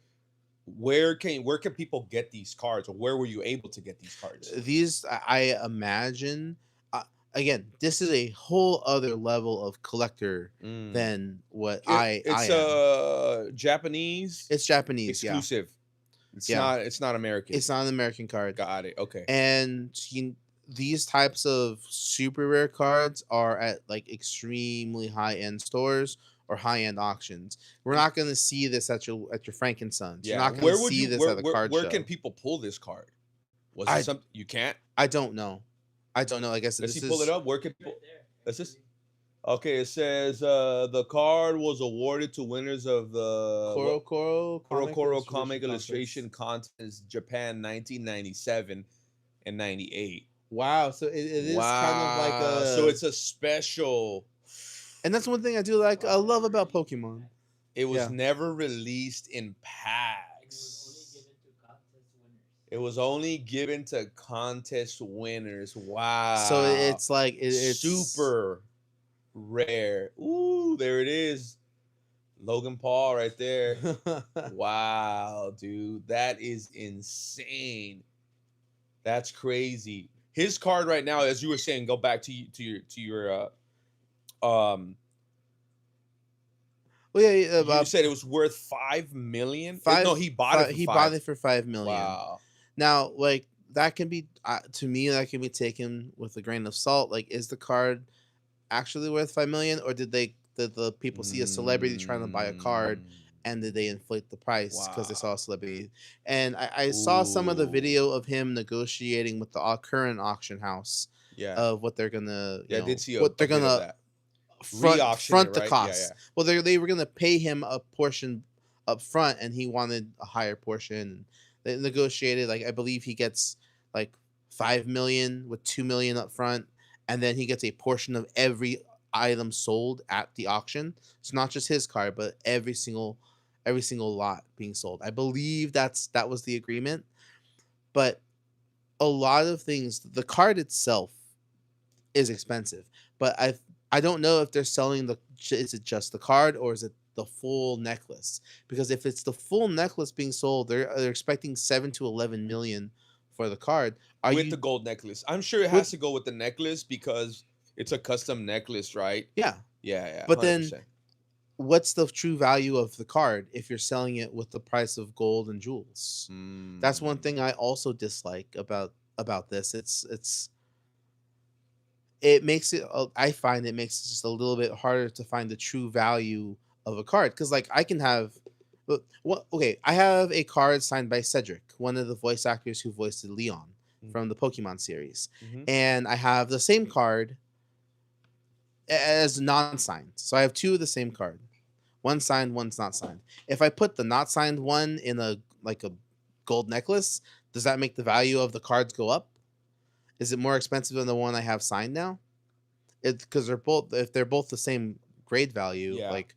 Where can people get these cards, or where were you able to get these cards? These, I imagine, again, this is a whole other level of collector Mm. than what It's I am. Japanese It's Japanese, yeah. exclusive. It's Yeah. not American. It's not an American card. Got it. Okay. And these types of super rare cards are at like extremely high end stores or high end auctions. We're not going to see this at your Frankensons. You're Yeah. not going Where to would see you this at a card where show. can people pull this card? Was I it something you can't? I don't know. I don't know. I guess Let's this see, pull it is up. Where can people? Let's just. Okay, it says the card was awarded to winners of the Koro Comic Illustration Contest Japan 1997 and 98. Wow, so it is kind of like Wow. So it's a special. and that's one thing I do like. I love about Pokemon. It was Yeah. never released in packs. It was only given to contest winners. Wow. So it's like it's super rare. Ooh, there it is. Logan Paul right there. Wow, dude. That is insane. That's crazy. His card right now, as you were saying, go back to your Well, yeah, you said it was worth 5 million. No, he bought it. For he 5. bought it for 5 million. Wow. Now, like that can be to me, that can be taken with a grain of salt. Like, is the card actually worth 5 million, or did the people see a celebrity trying to buy a card and did they inflate the price because they saw a celebrity? And I saw some of the video of him negotiating with the current auction house. Yeah. Of what they're gonna. I did see what they're gonna front the right? cost. Yeah. Well, they were gonna pay him a portion up front, and he wanted a higher portion. They negotiated, like, I believe he gets like 5 million with 2 million up front, and then he gets a portion of every item sold at the auction. It's not just his card, but every single lot being sold. I believe that was the agreement. But a lot of things, the card itself is expensive, but I don't know if they're selling is it just the card or is it the full necklace? Because if it's the full necklace being sold, they're expecting 7 to 11 million for the card. With the gold necklace. I'm sure it has to go with the necklace because it's a custom necklace, right? Yeah. Yeah. But 100%. then what's the true value of the card if you're selling it with the price of gold and jewels? That's one thing I also dislike about this. It makes it, I find it makes it just a little bit harder to find the true value of a card, because like I can have I have a card signed by Cedric, one of the voice actors who voiced Leon from the Pokemon series. And I have the same card as non-signed. So I have two of the same card. One signed, one's not signed. If I put the not signed one in a gold necklace, does that make the value of the cards go up? Is it more expensive than the one I have signed now? Because if they're both the same grade value, like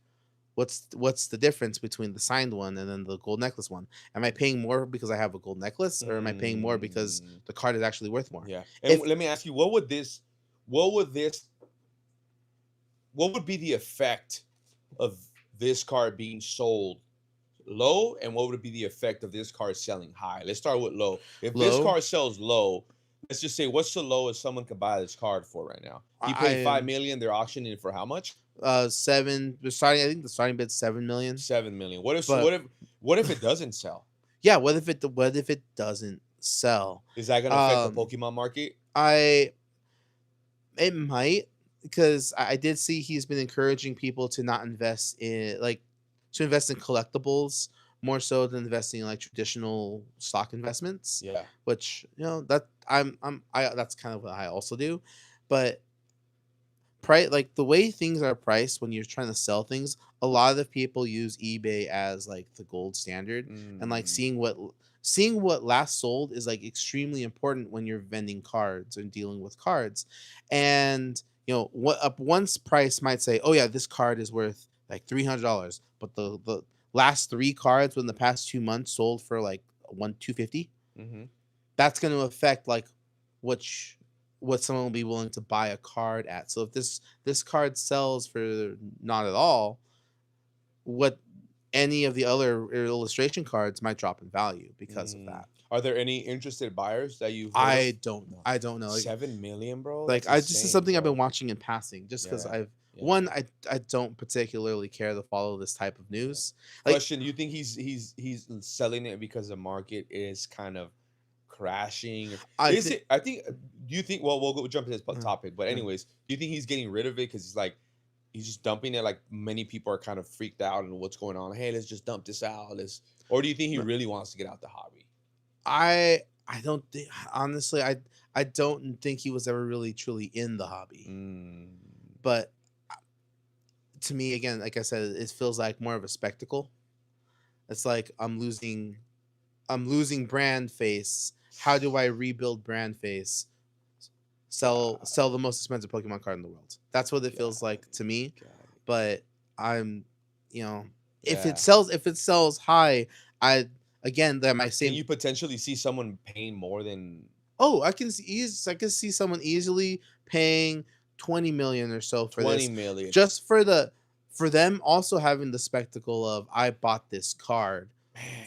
what's the difference between the signed one and then the gold necklace one? Am I paying more because I have a gold necklace, or am I paying more because the card is actually worth more? Yeah. And let me ask you, what would be the effect of this card being sold low, and what would be the effect of this card selling high? Let's start with low. If this card sells low, let's just say, what's the lowest someone could buy this card for right now? He paid 5 million. They're auctioning it for how much? 7. I think the starting bid's 7 million. 7 million. What if it doesn't sell? Yeah, what if it doesn't sell? Is that gonna affect the Pokemon market? It might, because I did see he's been encouraging people to not invest in invest in collectibles more so than investing in like traditional stock investments. Yeah. Which, that that's kind of what I also do. But like the way things are priced when you're trying to sell things, a lot of people use eBay as like the gold standard. And like seeing what last sold is like extremely important when you're vending cards and dealing with cards. And one's price might say, oh yeah, this card is worth like $300, but the last 3 cards within the past 2 months sold for like $250. That's going to affect like which what someone will be willing to buy a card at. So if this card sells for not at all, what any of the other illustration cards might drop in value because of that. Are there any interested buyers that you've heard I of? don't No. I don't know. 7 million, bro. Like That's I this is insane, something I've bro. been watching in passing just because Yeah. I've Yeah. I don't particularly care to follow this type of news. Like, Question: do you think he's selling it because the market is kind of crashing? I Is thi- it? I think. Do you think? Well, we'll go jump to this Yeah, topic. But yeah. anyways, do you think he's getting rid of it because he's just dumping it? Like many people are kind of freaked out and what's going on. Hey, let's just dump this out. Or do you think he No. really wants to get out the hobby? I don't think, honestly, I don't think he was ever really truly in the hobby. But to me, again, like I said, it feels like more of a spectacle. It's like I'm losing brand face. How do I rebuild brand face? Sell the most expensive Pokemon card in the world. That's what it feels like to me. But I'm, if it sells high, I again that my same. Can you potentially see someone paying more than? Oh, I can see someone easily paying 20 million or so for 20 this, million. just for them also having the spectacle of I bought this card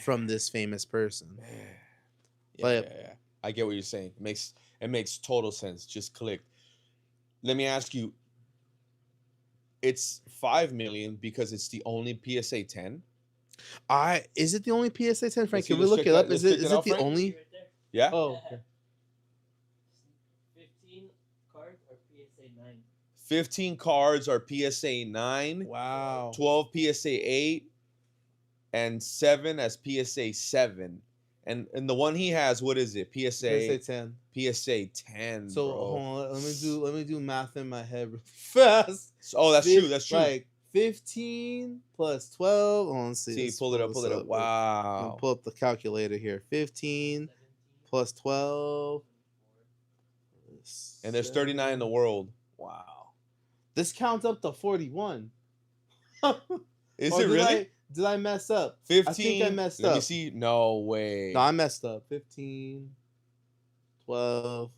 from this famous person. Yeah. I get what you're saying. It makes total sense. Just clicked. Let me ask you. It's 5 million because it's the only PSA 10. Is it the only PSA 10, Frank? Can we Let's look check it that- up? let's Is check it it out, the Frank. only? Yeah. Oh, okay. 15 cards are PSA 9. 15 cards are PSA 9. Wow. 12 PSA 8. And 7 as PSA 7. And the one he has, what is it? PSA 10. PSA 10. So bro. hold on, let me do math in my head real fast. Oh, that's true. That's true. Like 15 plus 12. Oh, let's see. See, Let's pull it up. this Pull it up. I'm Wow. gonna pull up the calculator here. 15 plus 12. And there's 39 in the world. Wow. This counts up to 41. Is Or it really? Did I mess up? 15. I think I messed Let up. me see. No way. No, I messed up. 15, 12,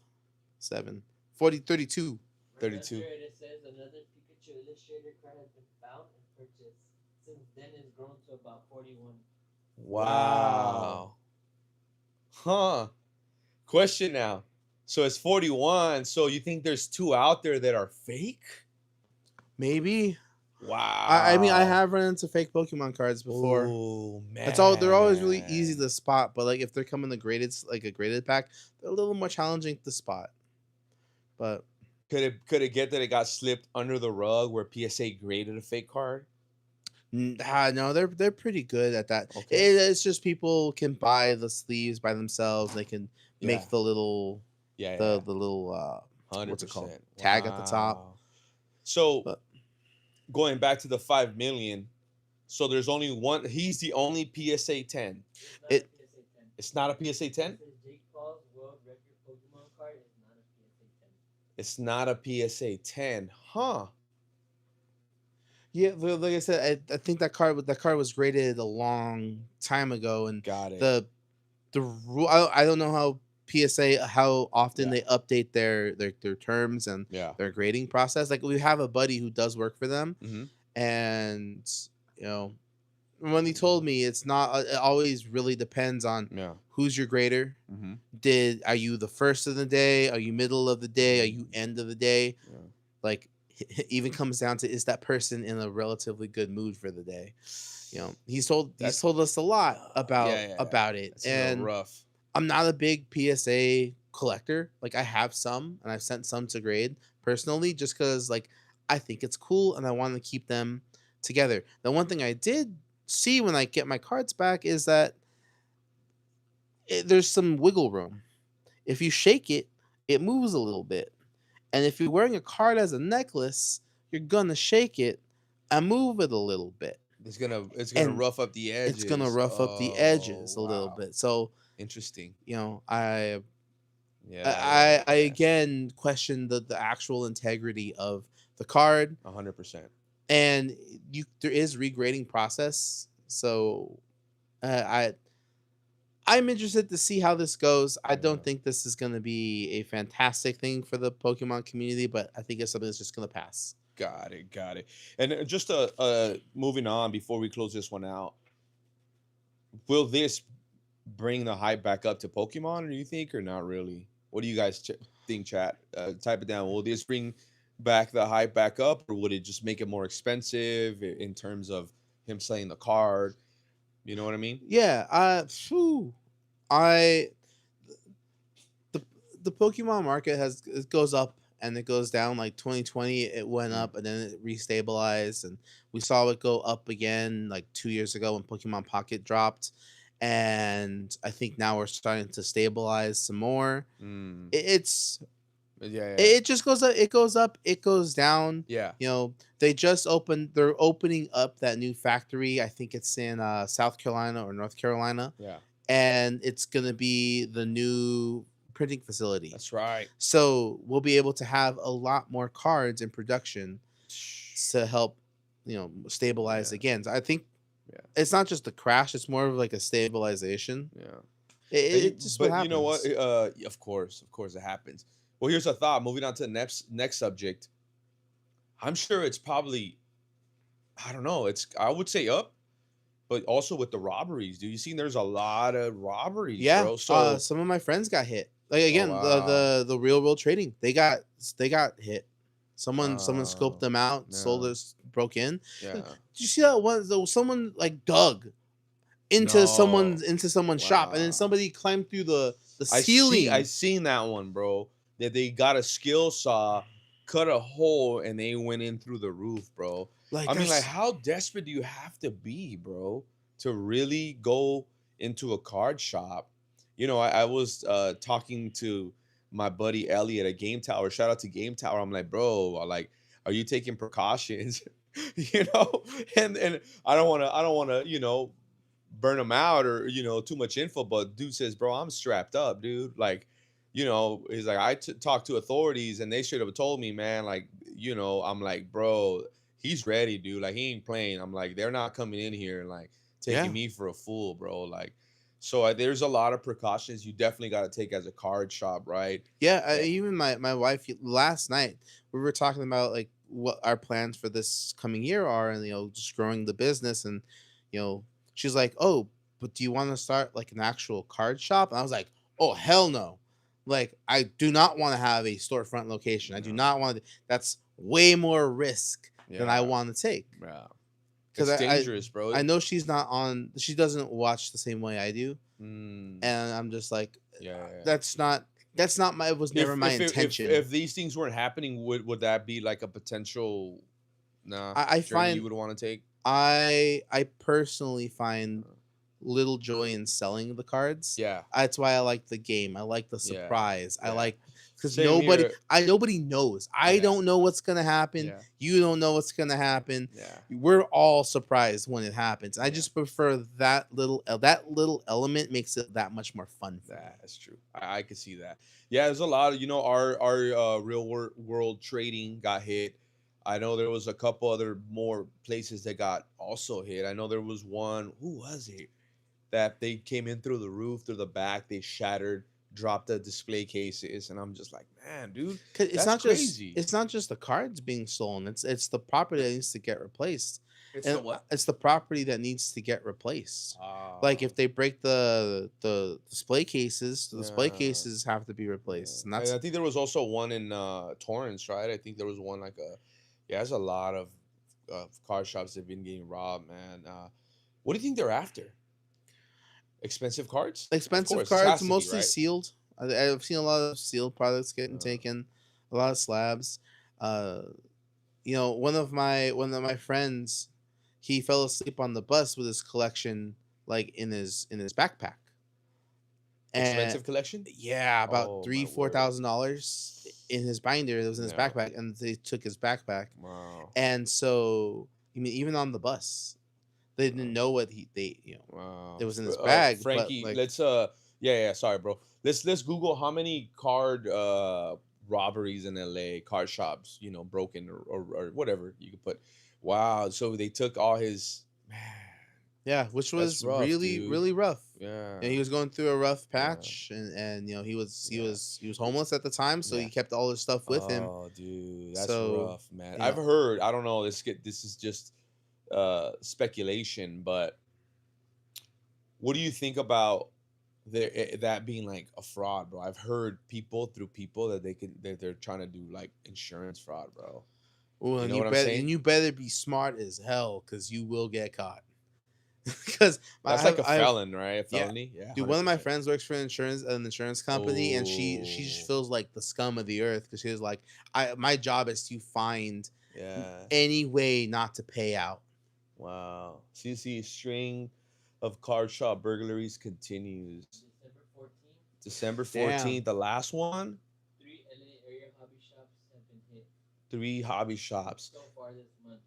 7, 40, 32. 32. Remember, it says another Pikachu illustrator card has been found and purchased. Since then, it's grown to about 41. Wow. Huh. Question now. So it's 41. So you think there's 2 out there that are fake? Maybe. Wow. I mean, I have run into fake Pokemon cards before. Oh man. They're always really easy to spot, but like if they're coming a graded pack, they're a little more challenging to spot. But Could it get that it got slipped under the rug where PSA graded a fake card? no, they're pretty good at that. Okay. It's just people can buy the sleeves by themselves. They can make the little the little 100%. what's it called? Tag at the top. Wow. So But- going back to the 5 million, so there's only one. He's the only PSA 10. It's not a PSA 10. It's not a PSA 10. It says Jake Paul's world record Pokemon card is not a PSA 10. It's not a PSA 10, huh? Yeah, like I said, I think that card was graded a long time ago, and Got it. the rule. I don't know how how often they update their terms and their grading process. Like we have a buddy who does work for them, and when he told me it's not. It always really depends on who's your grader. Are you the first of the day? Are you middle of the day? Are you end of the day? Like it even comes down to, is that person in a relatively good mood for the day? He's told us a lot about it. It's and rough. I'm not a big PSA collector. Like I have some, and I've sent some to grade personally, just because like I think it's cool and I want to keep them together. The one thing I did see when I get my cards back is that there's some wiggle room. If you shake it, it moves a little bit. And if you're wearing a card as a necklace, you're gonna shake it and move it a little bit. It's gonna And rough up the edges. It's gonna rough up the edges a little bit. So interesting. I again question the actual integrity of the card. 100%. And there is regrading process. So I I'm interested to see how this goes. I Yeah. don't think this is going to be a fantastic thing for the Pokemon community, but I think it's something that's just going to pass. Got it, got it. And just moving on before we close this one out, will this bring the hype back up to Pokemon, or you think, or not really? What do you guys think, chat? Type it down. Will this bring back the hype back up, or would it just make it more expensive in terms of him selling the card? You know what I mean? Yeah, I the the Pokemon market it goes up and it goes down. Like 2020, it went Mm. up and then it restabilized, and we saw it go up again like 2 years ago when Pokemon Pocket dropped, and I think now we're starting to stabilize some more. Mm. It's Yeah, yeah, it just goes up, it goes up, it goes down. yeah, You know, they're opening up that new factory. I think it's in South Carolina or North Carolina, yeah. and it's gonna be the new printing facility. That's right. So we'll be able to have a lot more cards in production to help, stabilize Yeah. again. So I think Yeah. it's not just a crash; it's more of like a stabilization. Yeah. It just what But you know what? happens. Of course, it happens. Well, here's a thought. Moving on to the next subject. I'm sure it's probably, I don't know. I would say up, but also with the robberies. Do you see? There's a lot of robberies, Yeah, bro. So, some of my friends got hit. Like oh again, wow, the real world trading, they got hit. Someone scoped wow, them out, sold yeah, us, broke in. Did yeah, you see that one? Someone like dug no, into someone's shop, and then wow. somebody climbed through the I ceiling. seen that one, bro. That they got a skill saw, cut a hole, and they went in through the roof, bro. Like I mean, like, that's how desperate do you have to be, bro, to really go into a card shop? I was talking to my buddy Elliot at Game Tower. Shout out to Game Tower. I'm like, bro, like, are you taking precautions? you know, and I don't wanna, burn him out or too much info, but dude says, bro, I'm strapped up, dude. Like, he's like, talked to authorities and they should have told me, man. Like, I'm like, bro, he's ready, dude. Like, he ain't playing. I'm like, they're not coming in here and like taking yeah. me for a fool, bro. Like, so there's a lot of precautions you definitely got to take as a card shop, right? Yeah, Eh, even my wife last night we were talking about like what our plans for this coming year are, and just growing the business, and she's like, "Oh, but do you want to start like an actual card shop?" And I was like, "Oh, hell no! Like I do not want to have a storefront location. I do no, not want to. That's way more risk than I yeah, want to take yeah. because It's I dangerous, bro. I know she's not on. She doesn't watch the same way I do, Mm, and I'm just like, yeah, yeah, yeah. that's not my. It was never my intention." If these things weren't happening, would that be like a potential I journey you find would want to take? I personally find Uh, little joy in selling the cards. Yeah, That's why I like the game. I like the yeah, surprise. I yeah. like because Same here. nobody knows. I Yeah, don't know what's gonna happen. yeah, You don't know what's gonna happen. yeah, We're all surprised when it happens. I yeah. just prefer that little element makes it that much more fun for me. That's true. I could see that. Yeah, there's a lot of our real world trading got hit. I know there was a couple other more places that got also hit. I know there was one. Who was it? That they came in through the roof, through the back, they shattered, dropped the display cases, and I'm just like, man, dude, 'Cause that's crazy. it's not just the cards being stolen. It's the property that needs to get replaced, It's the and what? it's the property that needs to get replaced. Like Oh, if they break the display cases, the display yeah, cases have to be yeah. replaced, and And that's I think there was also one in Torrance, right? I think there was one like yeah, there's a lot of car shops that have been getting robbed, man. What do you think they're after? Expensive cards? Of expensive course, it cards, has to be, mostly right? sealed. I've seen a lot of sealed products getting Uh, taken, a lot of slabs. Uh, one of my friends, he fell asleep on the bus with his collection like in his backpack. And expensive collection? yeah, about Oh three my four word! thousand dollars in his binder that was in his Yeah. backpack, and they took his backpack. Wow. And so, I mean, even on the bus, they didn't Wow. know what it Wow. was in his bag, but Frankie, like, let's yeah, sorry, bro. Let's Google how many card robberies in LA, card shops, broken or whatever you could put. Wow, so they took all his man. Yeah, which That's was rough, really dude. really rough. Yeah. And he was going through a rough Yeah. patch, and he was Yeah. homeless at the time, so Yeah. he kept all his stuff with him. Oh, dude, that's So rough, man. you I've know, heard. I don't know. This is just speculation, but what do you think about that being like a fraud, bro? I've heard people through people that they're trying to do like insurance fraud, bro. well, You and know what I'm saying? you better be smart as hell, because you will get caught. Because That's like a felon, right? A yeah, felony. Yeah, dude. hundred One of my percent. friends works for an insurance company, and she just Oh, feels like the scum of the earth, because she was like, my job is to find yeah. any way not to pay out. Wow. CC string of card shop burglaries continues. December 14th, December Damn. 14th, the last one. 3 LA area hobby shops have been hit 3 hobby shops. so far this month.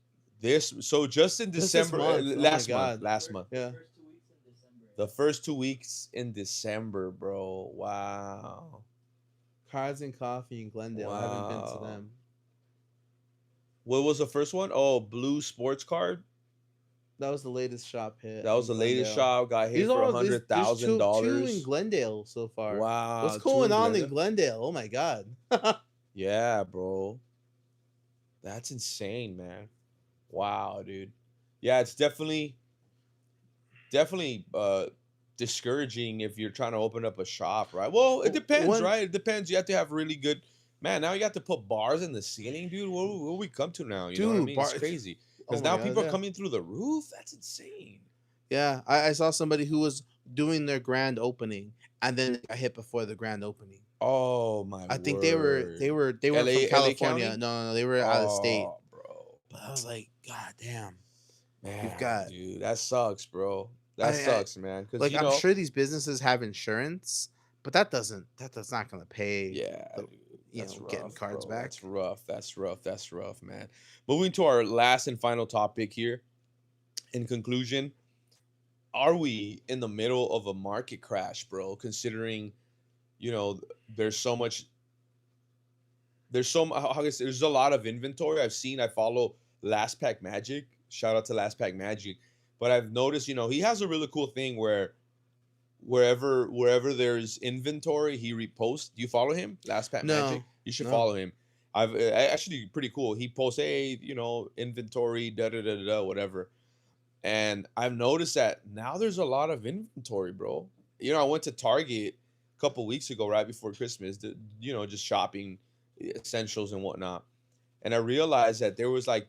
So just in Just this December, month. Oh my last month, God. last month, Yeah. First 2 weeks in December. the first 2 weeks in December, bro. Wow, Cards and Coffee in Glendale. I haven't been to wow. them. What was the first one? Oh, Blue Sports Card. That was the latest shop hit That was in the latest Glendale. shop. Got hit These for are a these hundred there's thousand two in dollars. Glendale so far. What's Wow, two going in on in Glendale. Glendale? Oh my God. Yeah, bro. That's insane, man. Wow, dude. Yeah, it's definitely discouraging if you're trying to open up a shop, right? Well, it depends, One right? It depends. You have to have really good man. Now you have to put bars in the ceiling, dude. What we come to now? You know what I dude, mean? It's crazy oh because my now God, people are yeah. coming through the roof. That's insane. Yeah, I saw somebody who was doing their grand opening, and then got hit before the grand opening. Oh my I think word. they weren't from LA California. County? No, they were out of state. Oh, bro. But I was like, God damn. You've Man, got dude, that sucks, bro. That I sucks, man. Because like, I'm sure these businesses have insurance, but that's not gonna pay yeah, the dude, that's getting rough, cards bro. back. That's rough. That's rough. That's rough, man. Moving to our last and final topic here. In conclusion, are we in the middle of a market crash, bro? Considering, you know, there's so much, how can I say, there's a lot of inventory. I follow Last Pack Magic. Shout out to Last Pack Magic. But I've noticed, he has a really cool thing where wherever there's inventory, he reposts. Do you follow him? Last Pack Magic. No, You should no. follow him. Actually pretty cool. He posts, hey, inventory, da da da da da, whatever. And I've noticed that now there's a lot of inventory, bro. I went to Target a couple weeks ago, right before Christmas, just shopping essentials and whatnot. And I realized that there was like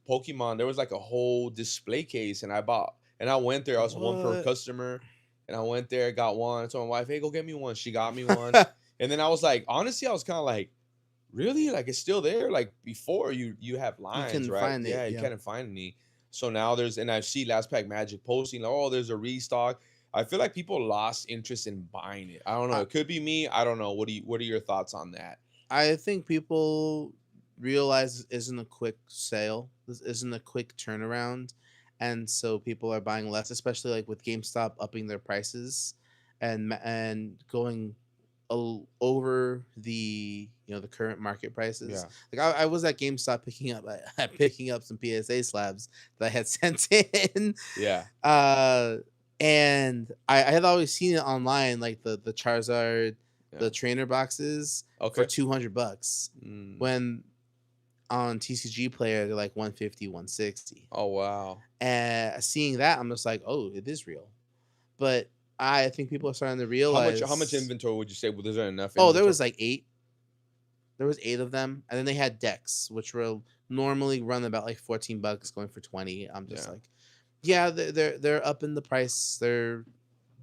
Pokemon, there was like a whole display case, and I went there. I was one per What? customer, and I went there, got one. I told my wife, "Hey, go get me one." She got me one, and then I was like, honestly, I was kind of like, really, like it's still there. Like before, you have You lines, couldn't right? find it. Yeah, you Yeah. couldn't find any. So now and I see Last Pack Magic posting, like, oh, there's a restock. I feel like people lost interest in buying it. I don't know. I, It could be me. I don't know. What are your thoughts on that? I think people realize this isn't a quick sale. This isn't a quick turnaround, and so people are buying less, especially like with GameStop upping their prices, and going over the the current market prices. Yeah. Like, I was at GameStop picking up some PSA slabs that I had sent in. Yeah. And I had always seen it online, like the Charizard, Yeah. the trainer boxes for Okay. $200, Mm. when on TCG Player they're like 150, 160. Oh wow. And seeing that, I'm just like, oh, it is real. But I think people are starting to realize How much inventory would you say? Was there enough? Oh, there Inventory? was like 8. There was 8 of them, and then they had decks, which will normally run about like $14, going for 20. I'm just Yeah. like, yeah, they're up in the price. They're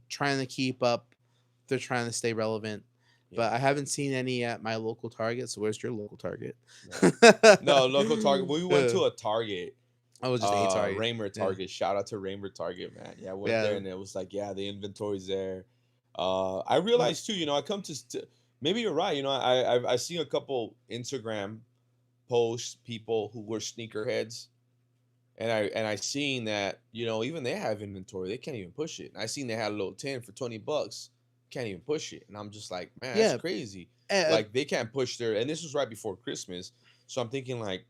trying to keep up. They're trying to stay relevant. But I haven't seen any at my local Target. So where's your local Target? No, local Target. We went to a Target. I was just a Target. Raymer Yeah. Target. Shout out to Raymer Target, man. Yeah, I went there and it was like, yeah, the inventory's there. I realized too, I come to maybe you're right. I see a couple Instagram posts, people who were sneakerheads, and I seen that, even they have inventory, they can't even push it. And I seen they had a little tin for $20, can't even push it. And I'm just like, man, Yeah. that's crazy. Like they can't push and this was right before Christmas. So I'm thinking like,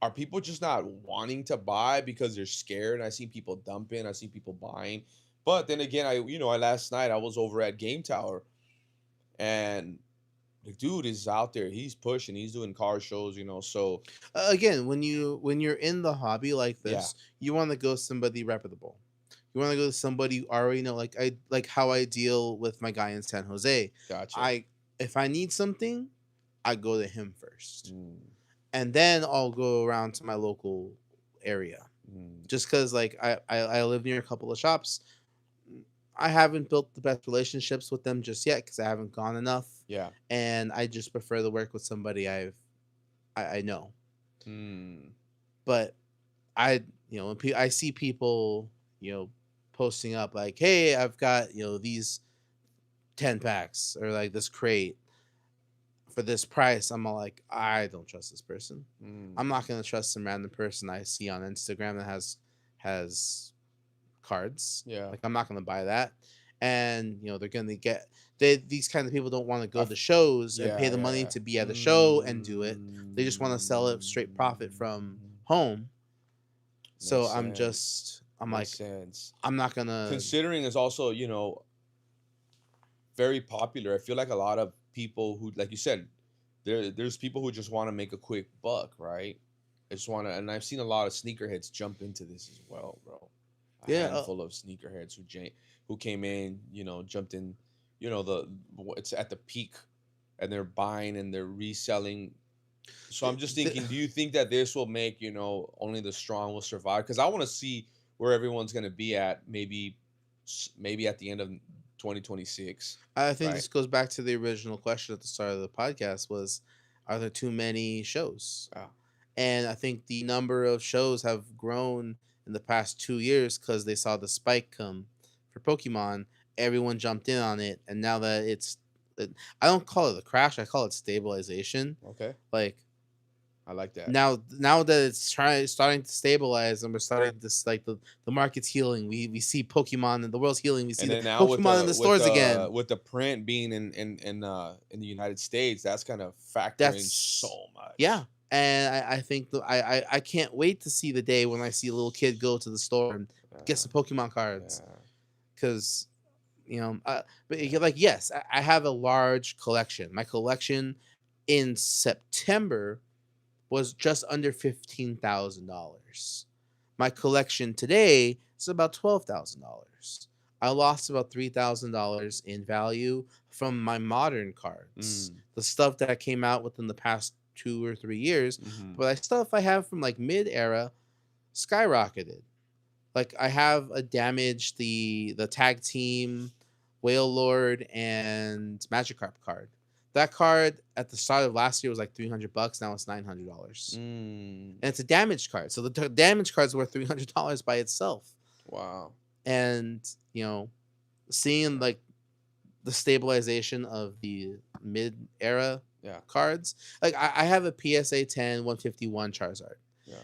are people just not wanting to buy because they're scared? I see people dumping, I see people buying. But then again, I last night I was over at Game Tower, and the dude is out there. He's pushing, he's doing car shows, so Again, when you're in the hobby like yeah, this, you want to go somebody reputable. You want to go to somebody you already know. Like how I deal with my guy in San Jose. gotcha. I If I need something, I go to him first, Mm, and then I'll go around to my local area. mm, Just because like I live near a couple of shops. I haven't built the best relationships with them just yet because I haven't gone enough, yeah. and I just prefer to work with somebody I know. Mm, But when I see people posting up like, hey, I've got these 10 packs or like this crate for this price. I'm all like, I don't trust this person. mm, I'm not gonna trust some random person I see on Instagram that has cards. yeah. Like I'm not gonna buy that. And they're gonna these kind of people don't want to I go f- to shows and pay yeah, the yeah, money yeah. to be at the show and do it. They just want to sell it straight profit Mm, from home. So makes sense. I'm Makes like, sense. I'm not gonna. Considering is also, very popular. I feel like a lot of people who, like you said, there's people who just want to make a quick buck, right? I just want to, and I've seen a lot of sneakerheads jump into this as well, bro. A Yeah, handful of sneakerheads who came in, jumped in, it's at the peak, and they're buying and they're reselling. So I'm just thinking, do you think that this will make, only the strong will survive? Because I want to see where everyone's going to be at, maybe at the end of 2026, I think right? this goes back to the original question at the start of the podcast: was, are there too many shows? Oh, And I think the number of shows have grown in the past 2 years because they saw the spike come for Pokemon. Everyone jumped in on it, and now that I don't call it a crash. I call it stabilization. okay. Like I like that. now that it's starting to stabilize, and we're starting this like the market's healing. We see Pokemon and the world's healing. We see And the then now Pokemon in the stores again. with the print being in the United States, that's gonna factor in That's so much. Yeah, and I think I can't wait to see the day when I see a little kid go to the store and get Yeah, some Pokemon cards yeah, because but yeah. like yes, I have a large collection. My collection in September was just under $15,000. My collection today is about $12,000. I lost about $3,000 in value from my modern cards, Mm, the stuff that came out within the past 2 or 3 years. mm-hmm. But stuff I have from like mid era skyrocketed. Like I have a damaged the tag team Whale Lord and Magikarp card. That card at the start of last year was like $300. Now it's $900, Mm, and it's a damaged card. So the damaged card's worth $300 by itself. wow. And seeing like the stabilization of the mid era Yeah, cards, like I have a PSA 10 151 Charizard. yeah.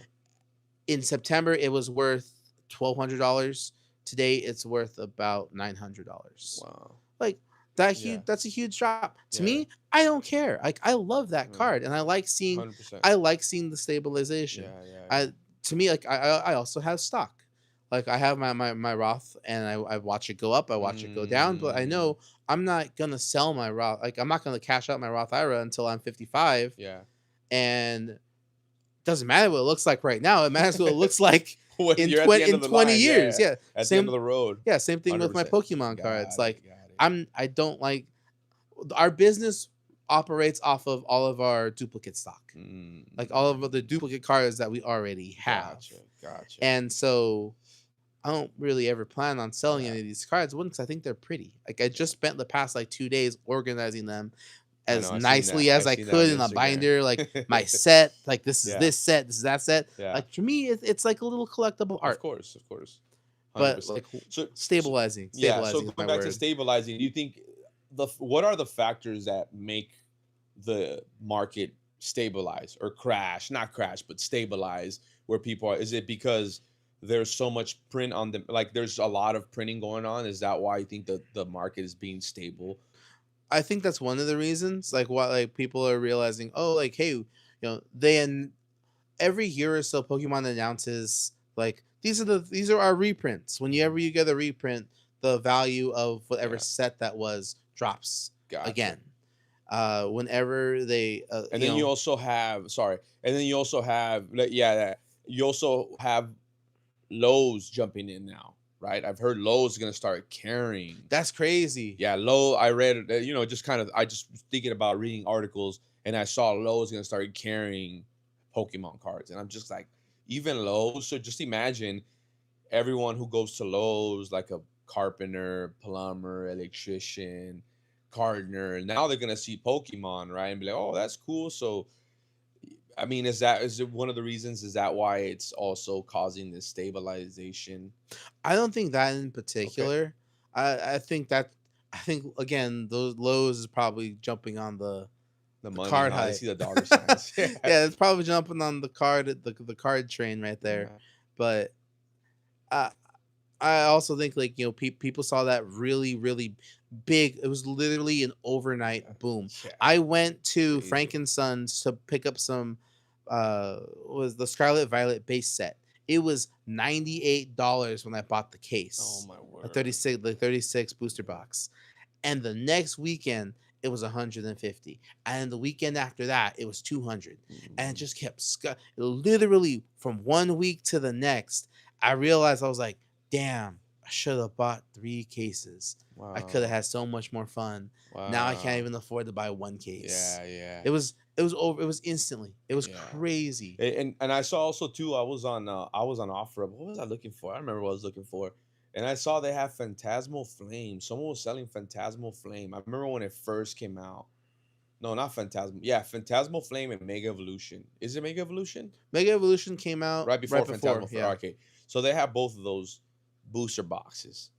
In September, it was worth $1,200. Today, it's worth about $900. Wow. Like Yeah, that's a huge drop. To yeah. me, I don't care. Like I love that card, and 100%. I like seeing the stabilization. Yeah, yeah, yeah. I To me, like I also have stock. Like I have my Roth, and I watch it go up, I watch it go down, but I Mm, know I'm not gonna sell my Roth. Like I'm not gonna cash out my Roth IRA until I'm 55, yeah. and doesn't matter what it looks like right now. It matters what it looks like When in you're at the end of the 20 line, years. yeah. Yeah. At the end of Same the road. same thing with my 100%. Pokemon cards. Got it, Like got it. I don't like our business operates off of all of our duplicate stock. Mm, Like all of the duplicate cards that we already have. gotcha. And so I don't really ever plan on selling Yeah. any of these cards. One, because I think they're pretty. Like I just spent the past like 2 days organizing them I as know, I seen nicely that. as I I seen that could on in a Instagram. binder. Like my set, like this is Yeah. this set, this is that set. Yeah. Like for me, it's like a little collectible Of art. course. But 100%. like So stabilizing yeah, so stabilizing is my going back to word. stabilizing, do you think what are the factors that make the market stabilize or crash? Not crash, but stabilize where people are. Is it because there's so much print on them, like there's a lot of printing going on? Is that why you think the market is being stable? I think that's one of the reasons. Like what like people are realizing, oh, like hey, they every year or so, Pokemon announces like these are our reprints. Whenever you get a reprint, the value of whatever Yeah. set that was drops Gotcha. again. Whenever they, And then you also have and then you also have you also have Lowe's jumping in now, right? I've heard Lowe's is gonna start carrying. that's crazy. Yeah, Lowe's. I read, just kind of. I just was thinking about reading articles, and I saw Lowe's gonna start carrying Pokemon cards, and I'm just like, even Lowe's. So just imagine everyone who goes to Lowe's, like a carpenter, plumber, electrician, gardener. Now they're gonna see Pokemon, right, and be like, oh, that's cool. So I mean, is it one of the reasons? Is that why it's also causing this stabilization? I don't think that in Okay. particular. I think again those Lowe's is probably jumping on The the money, card huh? They hype. see the dollar signs. Yeah, it's probably jumping on the card train right there. Yeah. But I I also think like people saw that really big. It was literally an overnight boom. Yeah. I went to Crazy. Frank and Sons to pick up some was the Scarlet Violet base set. It was $98 when I bought the Oh case. my A word. 36 booster box. And the next weekend it was 150. And the weekend after that it was 200. And it Mm. just kept literally from one week to the next. I realized I was like, damn, I should have bought 3 cases. I could have Wow. had so much more fun. Now I can't Wow. even afford to buy one case. Yeah. It was over. It was instantly. It was Yeah. crazy. And I saw also too. I was on OfferUp. What was I looking for? I don't remember what I was looking for. And I saw they have Phantasmal Flame. Someone was selling Phantasmal Flame. I remember when it first came out. No, not Phantasmal. Yeah, Phantasmal Flame and Mega Evolution. Is it Mega Evolution? Mega Evolution came out Right before right before. Phantasmal Flame. Yeah. Okay. So they have both of those booster boxes.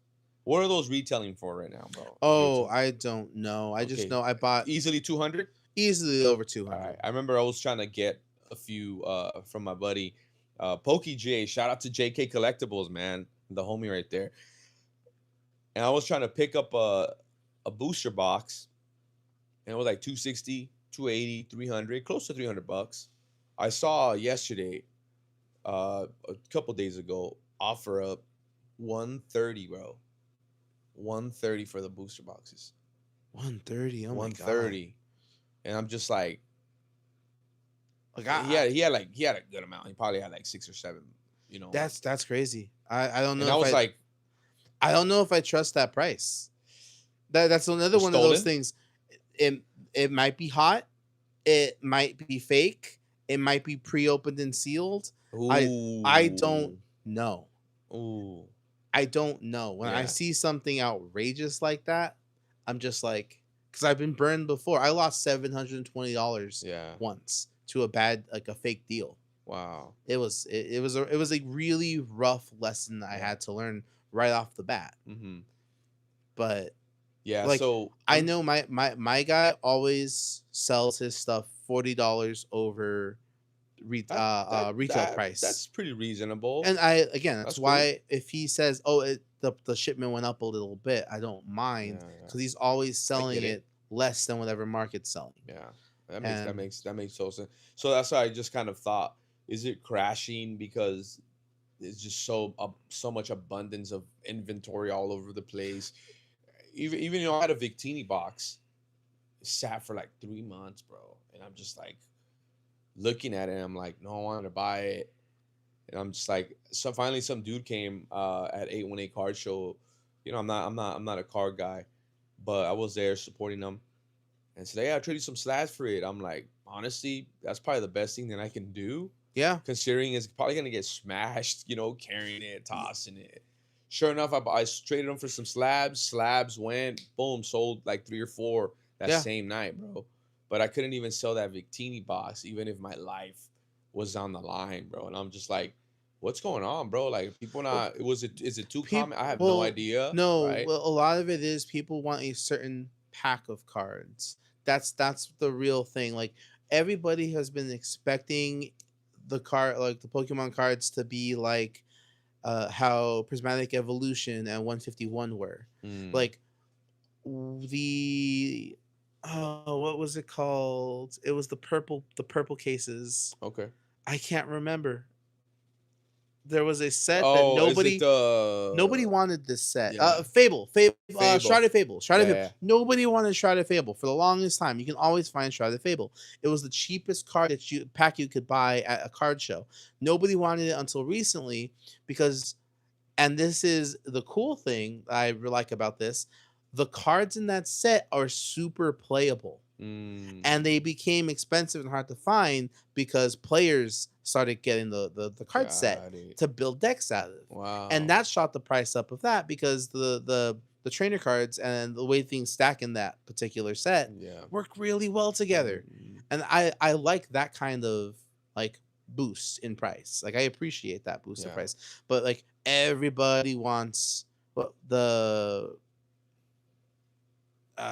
What are those retailing for right now, bro? Oh, I don't know. I just Okay. know I bought Easily 200? easily over All 200. right. I remember I was trying to get a few from my buddy Pokey J. Shout out to JK Collectibles, man. The homie right there. And I was trying to pick up a booster box, and it was like 260, 280, 300, close to $300. I saw yesterday, a couple days ago, offer up 130, bro. 130 for the booster boxes. 130. Oh my god. 130. And I'm just like, Like he had a good amount. He probably had like 6 or 7, that's crazy. I don't know And I if was like, I don't know if I trust that price. That's another "Was one of those stolen?" things. It might be hot. It might be fake. It might be pre-opened and sealed. I don't know. Ooh. I don't know. When I Yeah. see something outrageous like that, I'm just like, because I've been burned before. I lost $720 Yeah. once to a bad like a fake deal. Wow. It was a really rough lesson that I Yeah. had to learn right off the bat. Mm-hmm. But Yeah. like So I know my guy always sells his stuff $40 over retail price. That's pretty reasonable. And I again, that's That's why if he says, "Oh, the shipment went up a little bit," I don't mind Yeah, because he's always selling get it. it less than whatever market's selling. Yeah. And That makes total sense. So that's why I just kind of thought, is it crashing because there's just so much abundance of inventory all over the place? Even I had a Victini box, it sat for like 3 months, bro, and I'm just like looking at it. And I'm like, no, I wanted to buy it, and I'm just like, so finally some dude came at 818 Card Show. I'm not a card guy, but I was there supporting them, and said, "Hey, I traded some slabs for it." I'm like, honestly, that's probably the best thing that I can do, yeah, considering it's probably gonna get smashed, carrying it, tossing it. Sure enough, I traded them for some slabs. Slabs went, boom, sold like 3 or 4 that Yeah. same night, bro. But I couldn't even sell that Victini box, even if my life was on the line, bro. And I'm just like, what's going on, bro? Like, people not, is it too common? I have no idea, No, right? well, a lot of it is people want a certain pack of cards. That's the real thing. Like everybody has been expecting the card, like the Pokemon cards, to be like how Prismatic Evolution and 151 were. Mm, Like the what was it called? It was the purple cases. okay. I can't remember. There was a set that Oh, is it nobody wanted this set. yeah. Fable, Fable. Shrouded Fable, Shrouded Fable. Yeah. Nobody wanted Shrouded Fable for the longest time. You can always find Shrouded Fable. It was the cheapest card that you could buy at a card show. Nobody wanted it until recently because, and this is the cool thing I like about this, the cards in that set are super playable. And they became expensive and hard to find because players started getting the card set Got it. to build decks out of. Wow. And that shot the price up of that because the trainer cards and the way things stack in that particular set yeah. work really well together. And I like that kind of like boost in price. Like I appreciate that boost in Yeah. price. But like everybody wants the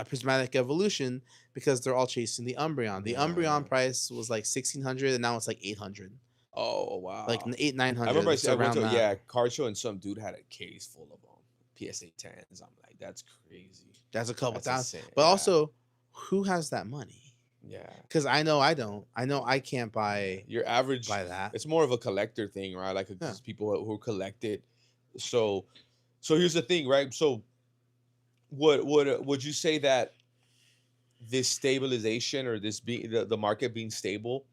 Prismatic Evolution because they're all chasing the Umbreon. The Yeah. Umbreon price was like 1,600 and now it's like 800. Oh wow. Like 900. I remember I went to that. card show and some dude had a case full of them. PSA 10s. I'm like, that's crazy. That's a couple That's thousand. insane. But Yeah. also, who has that money? Yeah. Because I know I don't. I know I can't buy Your average that. It's more of a collector thing, right? Like Yeah. people who collect it. So here's the thing, right? So would you say that this stabilization or this the market being stable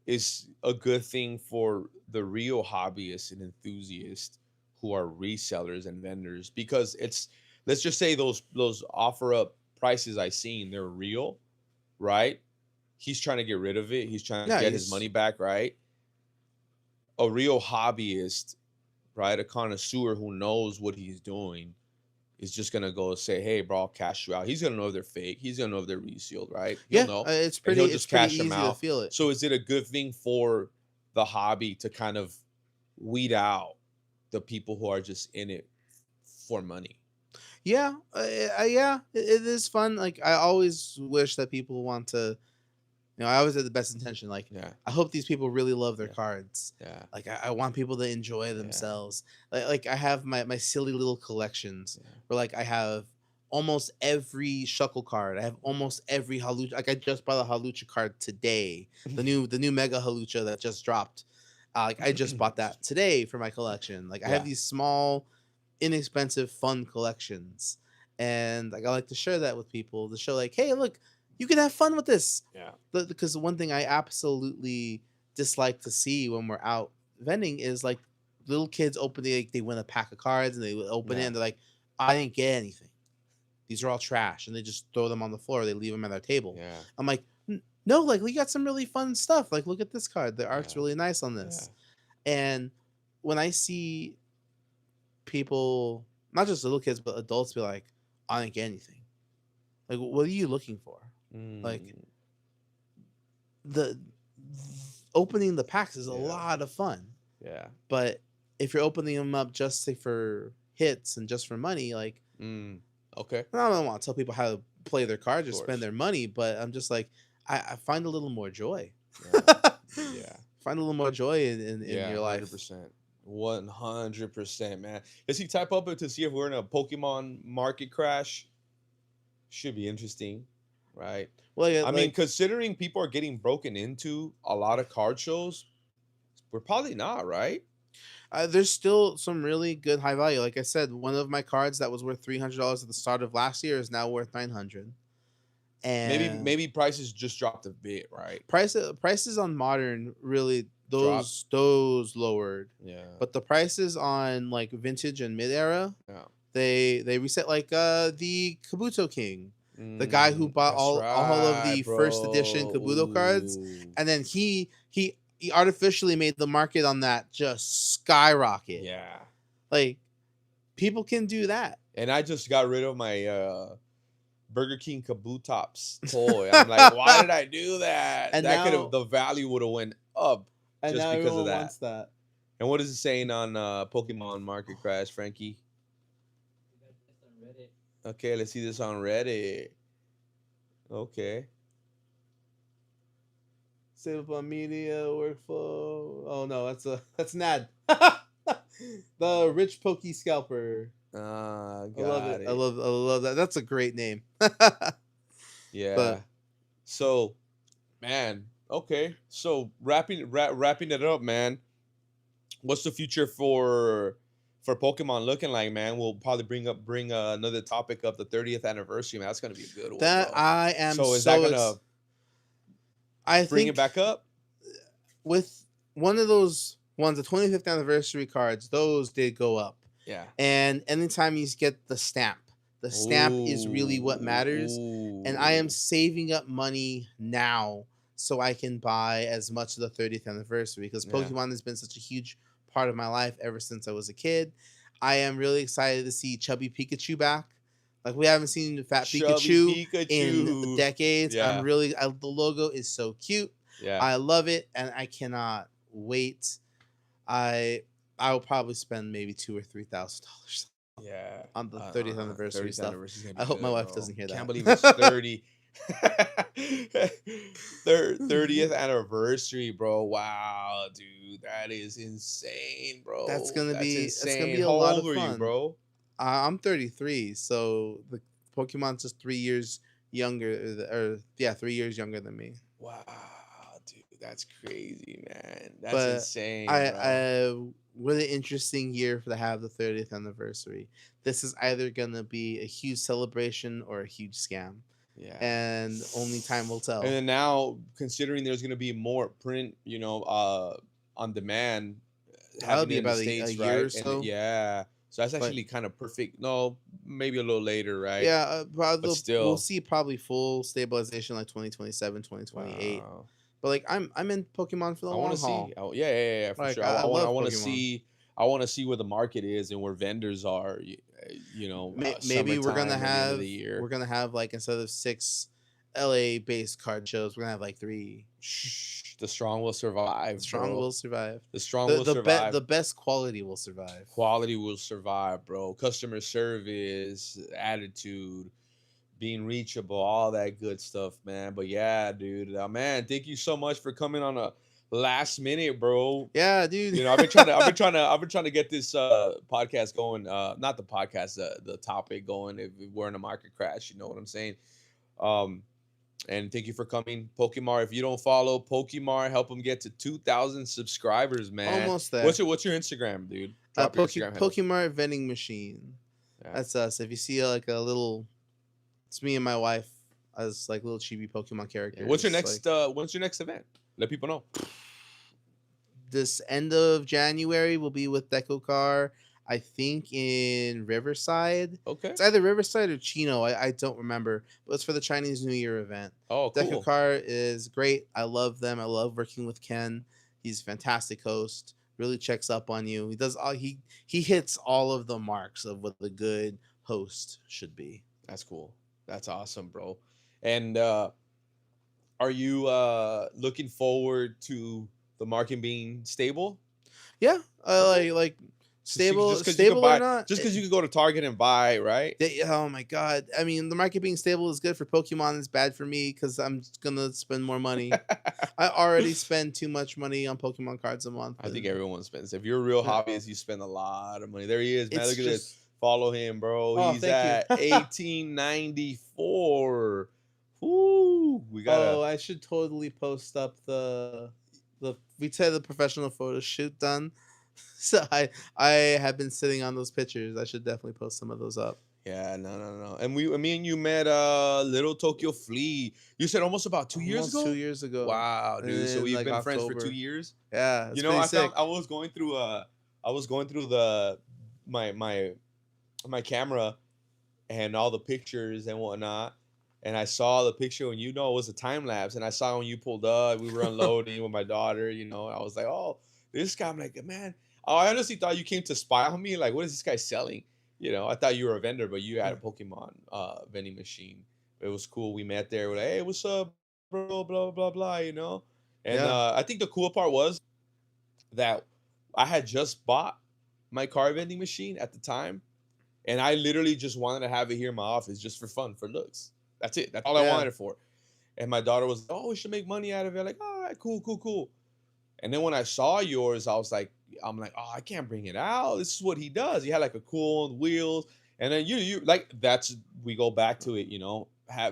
is a good thing for the real hobbyists and enthusiasts who are resellers and vendors? Because it's, let's just say those offer up prices I seen, they're real, right? He's trying to get rid of it. He's trying to get his money back, right? A real hobbyist, right? A connoisseur who knows what he's doing is just gonna go say, "Hey, bro, I'll cash you out." He's gonna know if they're fake. He's gonna know if they're resealed, right? He'll know. It's And pretty. he'll It's just pretty cash them easy to out. feel it. So is it a good thing for the hobby to kind of weed out the people who are just in it for money? Yeah, it is fun. Like I always wish that people want to. I always have the best intention. Like, Yeah. I hope these people really love their Yeah. cards. Yeah. Like, I want people to enjoy themselves. Like I have my silly little collections where like I have almost every Shuckle card. I have almost every Halucha. Like I just bought a Halucha card today. The new Mega Halucha that just dropped. Like I just bought that today for my collection. Like I have these small, inexpensive, fun collections, and like I like to share that with people to show like, hey, look, you can have fun with this. Yeah. Because one thing I absolutely dislike to see when we're out vending is like little kids opening, like, they win a pack of cards and they open it and they're like, I didn't get anything. These are all trash. And they just throw them on the floor. They leave them at their table. Yeah. I'm like, no, like we got some really fun stuff. Like, look at this card. The art's really nice on this. Yeah. And when I see people, not just little kids, but adults be like, I didn't get anything. Like, what are you looking for? Like the opening the packs is a lot of fun. Yeah. But if you're opening them up just for hits and just for money, like okay. I don't want to tell people how to play their cards or spend their money, but I'm just like I find a little more joy. Yeah. Find a little more joy in your life. 100%, man. Let's see, type up to see if we're in a Pokemon market crash. Should be interesting. Right. Well, I mean, considering people are getting broken into a lot of card shows, we're probably not, right? There's still some really good high value. Like I said, one of my cards that was worth $300 at the start of last year is now worth $900. And maybe prices just dropped a bit, right? Prices on Modern really those lowered. Yeah. But the prices on like Vintage and Mid Era, they reset. Like the Kabuto King. The guy who bought all of the first edition Kabuto cards, and then he artificially made the market on that just skyrocket. Yeah, like people can do that. And I just got rid of my Burger King Kabutops toy. I'm like, why did I do that? And that could have, the value would have went up just because of that. Wants that. And what is it saying on Pokemon Market Crash, Frankie? Okay, let's see this on Reddit. Okay. Save up on media workflow. Oh no, that's Nad. The Rich Pokey Scalper. I love it. I love that. That's a great name. Yeah. So, man, Okay, so wrapping it up, man. What's the future for Pokemon looking like, man? We'll probably bring another topic up, the 30th anniversary, man. That's gonna be a good one, That bro. I am So is that so gonna I bring it think back up? with one of those ones, the 25th anniversary cards, those did go up. Yeah. And anytime you get the stamp is really what matters. And I am Ooh. saving up money now so I can buy as much of the 30th anniversary because Yeah. Pokemon has been such a huge part of my life ever since I was a kid. I am really excited to see Chubby Pikachu back. Like we haven't seen the Fat Chubby Pikachu in Pikachu. decades. Yeah. The logo is so cute. Yeah. I love it, and I cannot wait. I I will probably spend maybe $2,000 or $3,000 Yeah. on the 30th anniversary 30th stuff. anniversary is I gonna be hope my good, wife bro. doesn't hear that. Can't believe it's 30. 30th anniversary, bro. Wow, dude. That is insane, bro. That's gonna be insane. a How lot old of were you, fun. bro? I'm 33, so the Pokemon's just 3 years younger, or yeah, 3 years younger than me. Wow, dude. That's crazy, man. That's But insane, bro. what an interesting year to have the 30th anniversary. This is either gonna be a huge celebration or a huge scam, Yeah. and only time will tell. And then now, considering there's gonna be more print, on demand, That'll happening be in the about a States, year or right? And so. yeah, so that's But actually kind of perfect. No, maybe a little later, right? yeah, But probably we'll still, see probably full stabilization like 2027, 2028. wow. But like I'm in Pokemon for the I want long to see. haul. Oh, yeah, for Like sure. I I love want to Pokemon. see. I want to see where the market is and where vendors are. Maybe Summertime and the end of the year. like instead of 6 LA based card shows, we're gonna have like 3. Shh, the strong will survive, Strong bro. will survive. The strong will survive. The best quality will survive. Quality will survive, bro. Customer service, attitude, being reachable, all that good stuff, man. But yeah, dude, man, thank you so much for coming on a last minute, bro. Yeah, dude. I've been trying to get this podcast going. Not the podcast, the topic going. If we're in a market crash, you know what I'm saying. And thank you for coming, Pokemart. If you don't follow Pokemart, help them get to 2,000 subscribers, man. Almost there. What's your Instagram, dude? Drop your Instagram handle. Pokemart Vending Machine. Yeah. That's us. If you see like a little, it's me and my wife as like little chibi Pokemon characters. What's your next event? Let people know. This end of January will be with Deco Car. I think in Riverside. Okay. It's either Riverside or Chino. I don't remember. But it's for the Chinese New Year event. Oh, cool. Deco Car is great. I love them. I love working with Ken. He's a fantastic host. Really checks up on you. He does all he hits all of the marks of what the good host should be. That's cool. That's awesome, bro. And are you looking forward to the market being stable? Yeah. Like stable or not. Just because you could go to Target and buy, right? Oh my god! I mean, the market being stable is good for Pokemon. It's bad for me because I'm just gonna spend more money. I already spend too much money on Pokemon cards a month. I think everyone spends. If you're a real hobbyist, you spend a lot of money. There he is, man. It's Look at just- this. Follow him, bro. Oh, He's thank at 1894. Woo! We got. Oh, I should totally post up the we said the professional photo shoot done. So I have been sitting on those pictures. I should definitely post some of those up. Yeah, no. And me and you met Little Tokyo Flea. You said almost about 2 years ago? 2 years ago. Wow, dude. So In, we've like, been friends for October. 2 years. Yeah, it's You know, pretty sick. I was going through my camera and all the pictures and whatnot. And I saw the picture and it was a time lapse. And I saw when you pulled up, we were unloading with my daughter, and I was like, oh, this guy. I'm like, man, I honestly thought you came to spy on me. Like, what is this guy selling? I thought you were a vendor, but you had a Pokemon vending machine. It was cool. We met there. We're like, hey, what's up, bro? Blah, blah, blah, And Yeah. I think the cool part was that I had just bought my car vending machine at the time. And I literally just wanted to have it here in my office just for fun, for looks. That's it. That's all I Yeah. wanted it for. And my daughter was, oh, we should make money out of it. Like, all right, cool. And then when I saw yours, I'm like, oh, I can't bring it out. This is what he does. He had like a cool on wheels. And then you like, we go back to it,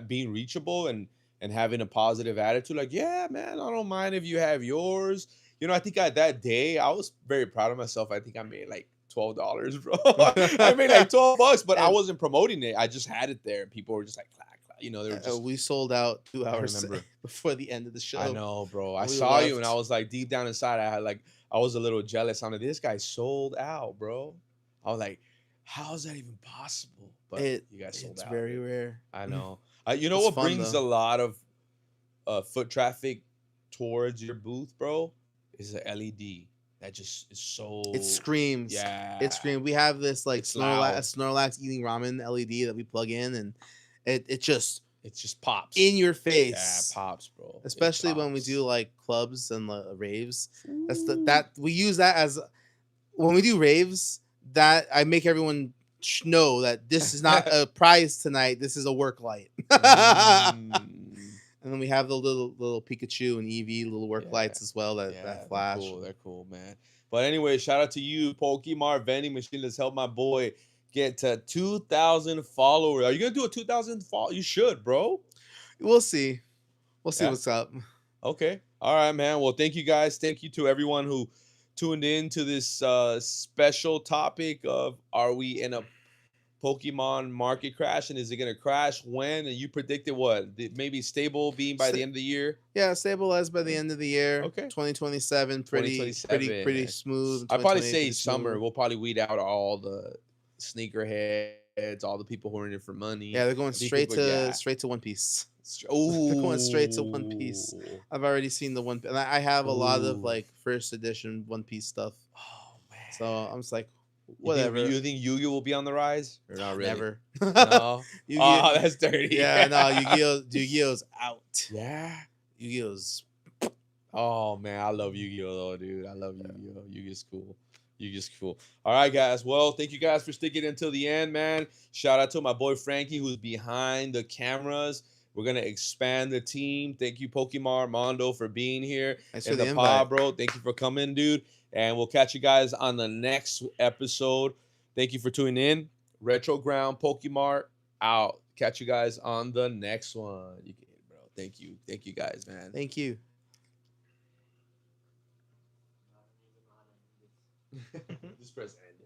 being reachable and and having a positive attitude. Like, yeah, man, I don't mind if you have yours. You know, I think that day I was very proud of myself. I think I made like $12, bro. I made like $12, but I And- wasn't promoting it. I just had it there, and people were just like, clack, clack. You know, they were just. we sold out 2 I hours remember. before the end of the show. I know, bro. I We saw you, and I left. was like, deep down inside, I was a little jealous. I'm like, this guy sold out, bro. I was like, how is that even possible? But you guys sold It's out. very dude. rare. I know. You know It's what fun, brings though. a lot of foot traffic towards your booth, bro? Is the LED that just is so. It screams. Yeah. It screams. We have this like It's loud. Snorlax eating ramen LED that we plug in, and it just pops in your Yeah, face. pops, bro. It Especially when we pops. do like clubs and raves. That's Ooh. that we use that as when we do raves. That I make everyone know that this is not a prize tonight. This is a work light. And then we have the little Pikachu and Eevee little work Yeah. lights as well that flash. They're cool, man. But anyway, shout out to you, POKEMART Vending Machine. Let's help my boy get to 2,000 followers. Are you gonna do a 2,000 follow? You should, bro. We'll see. We'll see Yeah. what's up. Okay. All right, man. Well, thank you guys. Thank you to everyone who tuned in to this special topic of are we in a Pokemon market crash, and is it gonna crash when? And you predicted what? Maybe stable being by the end of the year. Yeah, stabilized by the end of the year. Okay. 2027, pretty 2027. smooth. I'd probably 2028 say pretty summer. smooth. We'll probably weed out all the sneakerheads, all the people who are in it for money. Yeah, they're going These straight people- to yeah. straight to One Piece. Ooh. They're going straight to One Piece. I've already seen the One, and I have a lot of Ooh. like first edition One Piece stuff. Oh man. So I'm just like, You whatever. think Yu-Gi-Oh will be on the rise or not really? Never. No. Yu-Gi-Oh- Oh, that's dirty. Yeah, no, Yu-Gi-Oh's out. Yeah. Yu-Gi-Oh's. Oh man, I love Yu-Gi-Oh though, dude. I love Yu-Gi-Oh. Yu-Gi-Oh's cool. Yu-Gi-Oh's cool. All right, guys. Well, thank you guys for sticking until the end, man. Shout out to my boy Frankie, who's behind the cameras. We're gonna expand the team. Thank you, Pokemart Mando, for being here. Thanks And for the the invite. pod, bro. Thank you for coming, dude. And we'll catch you guys on the next episode. Thank you for tuning in. Retro Ground Pokemart out. Catch you guys on the next one. You get it, bro. Thank you. Thank you guys, man. Thank you. Just press end.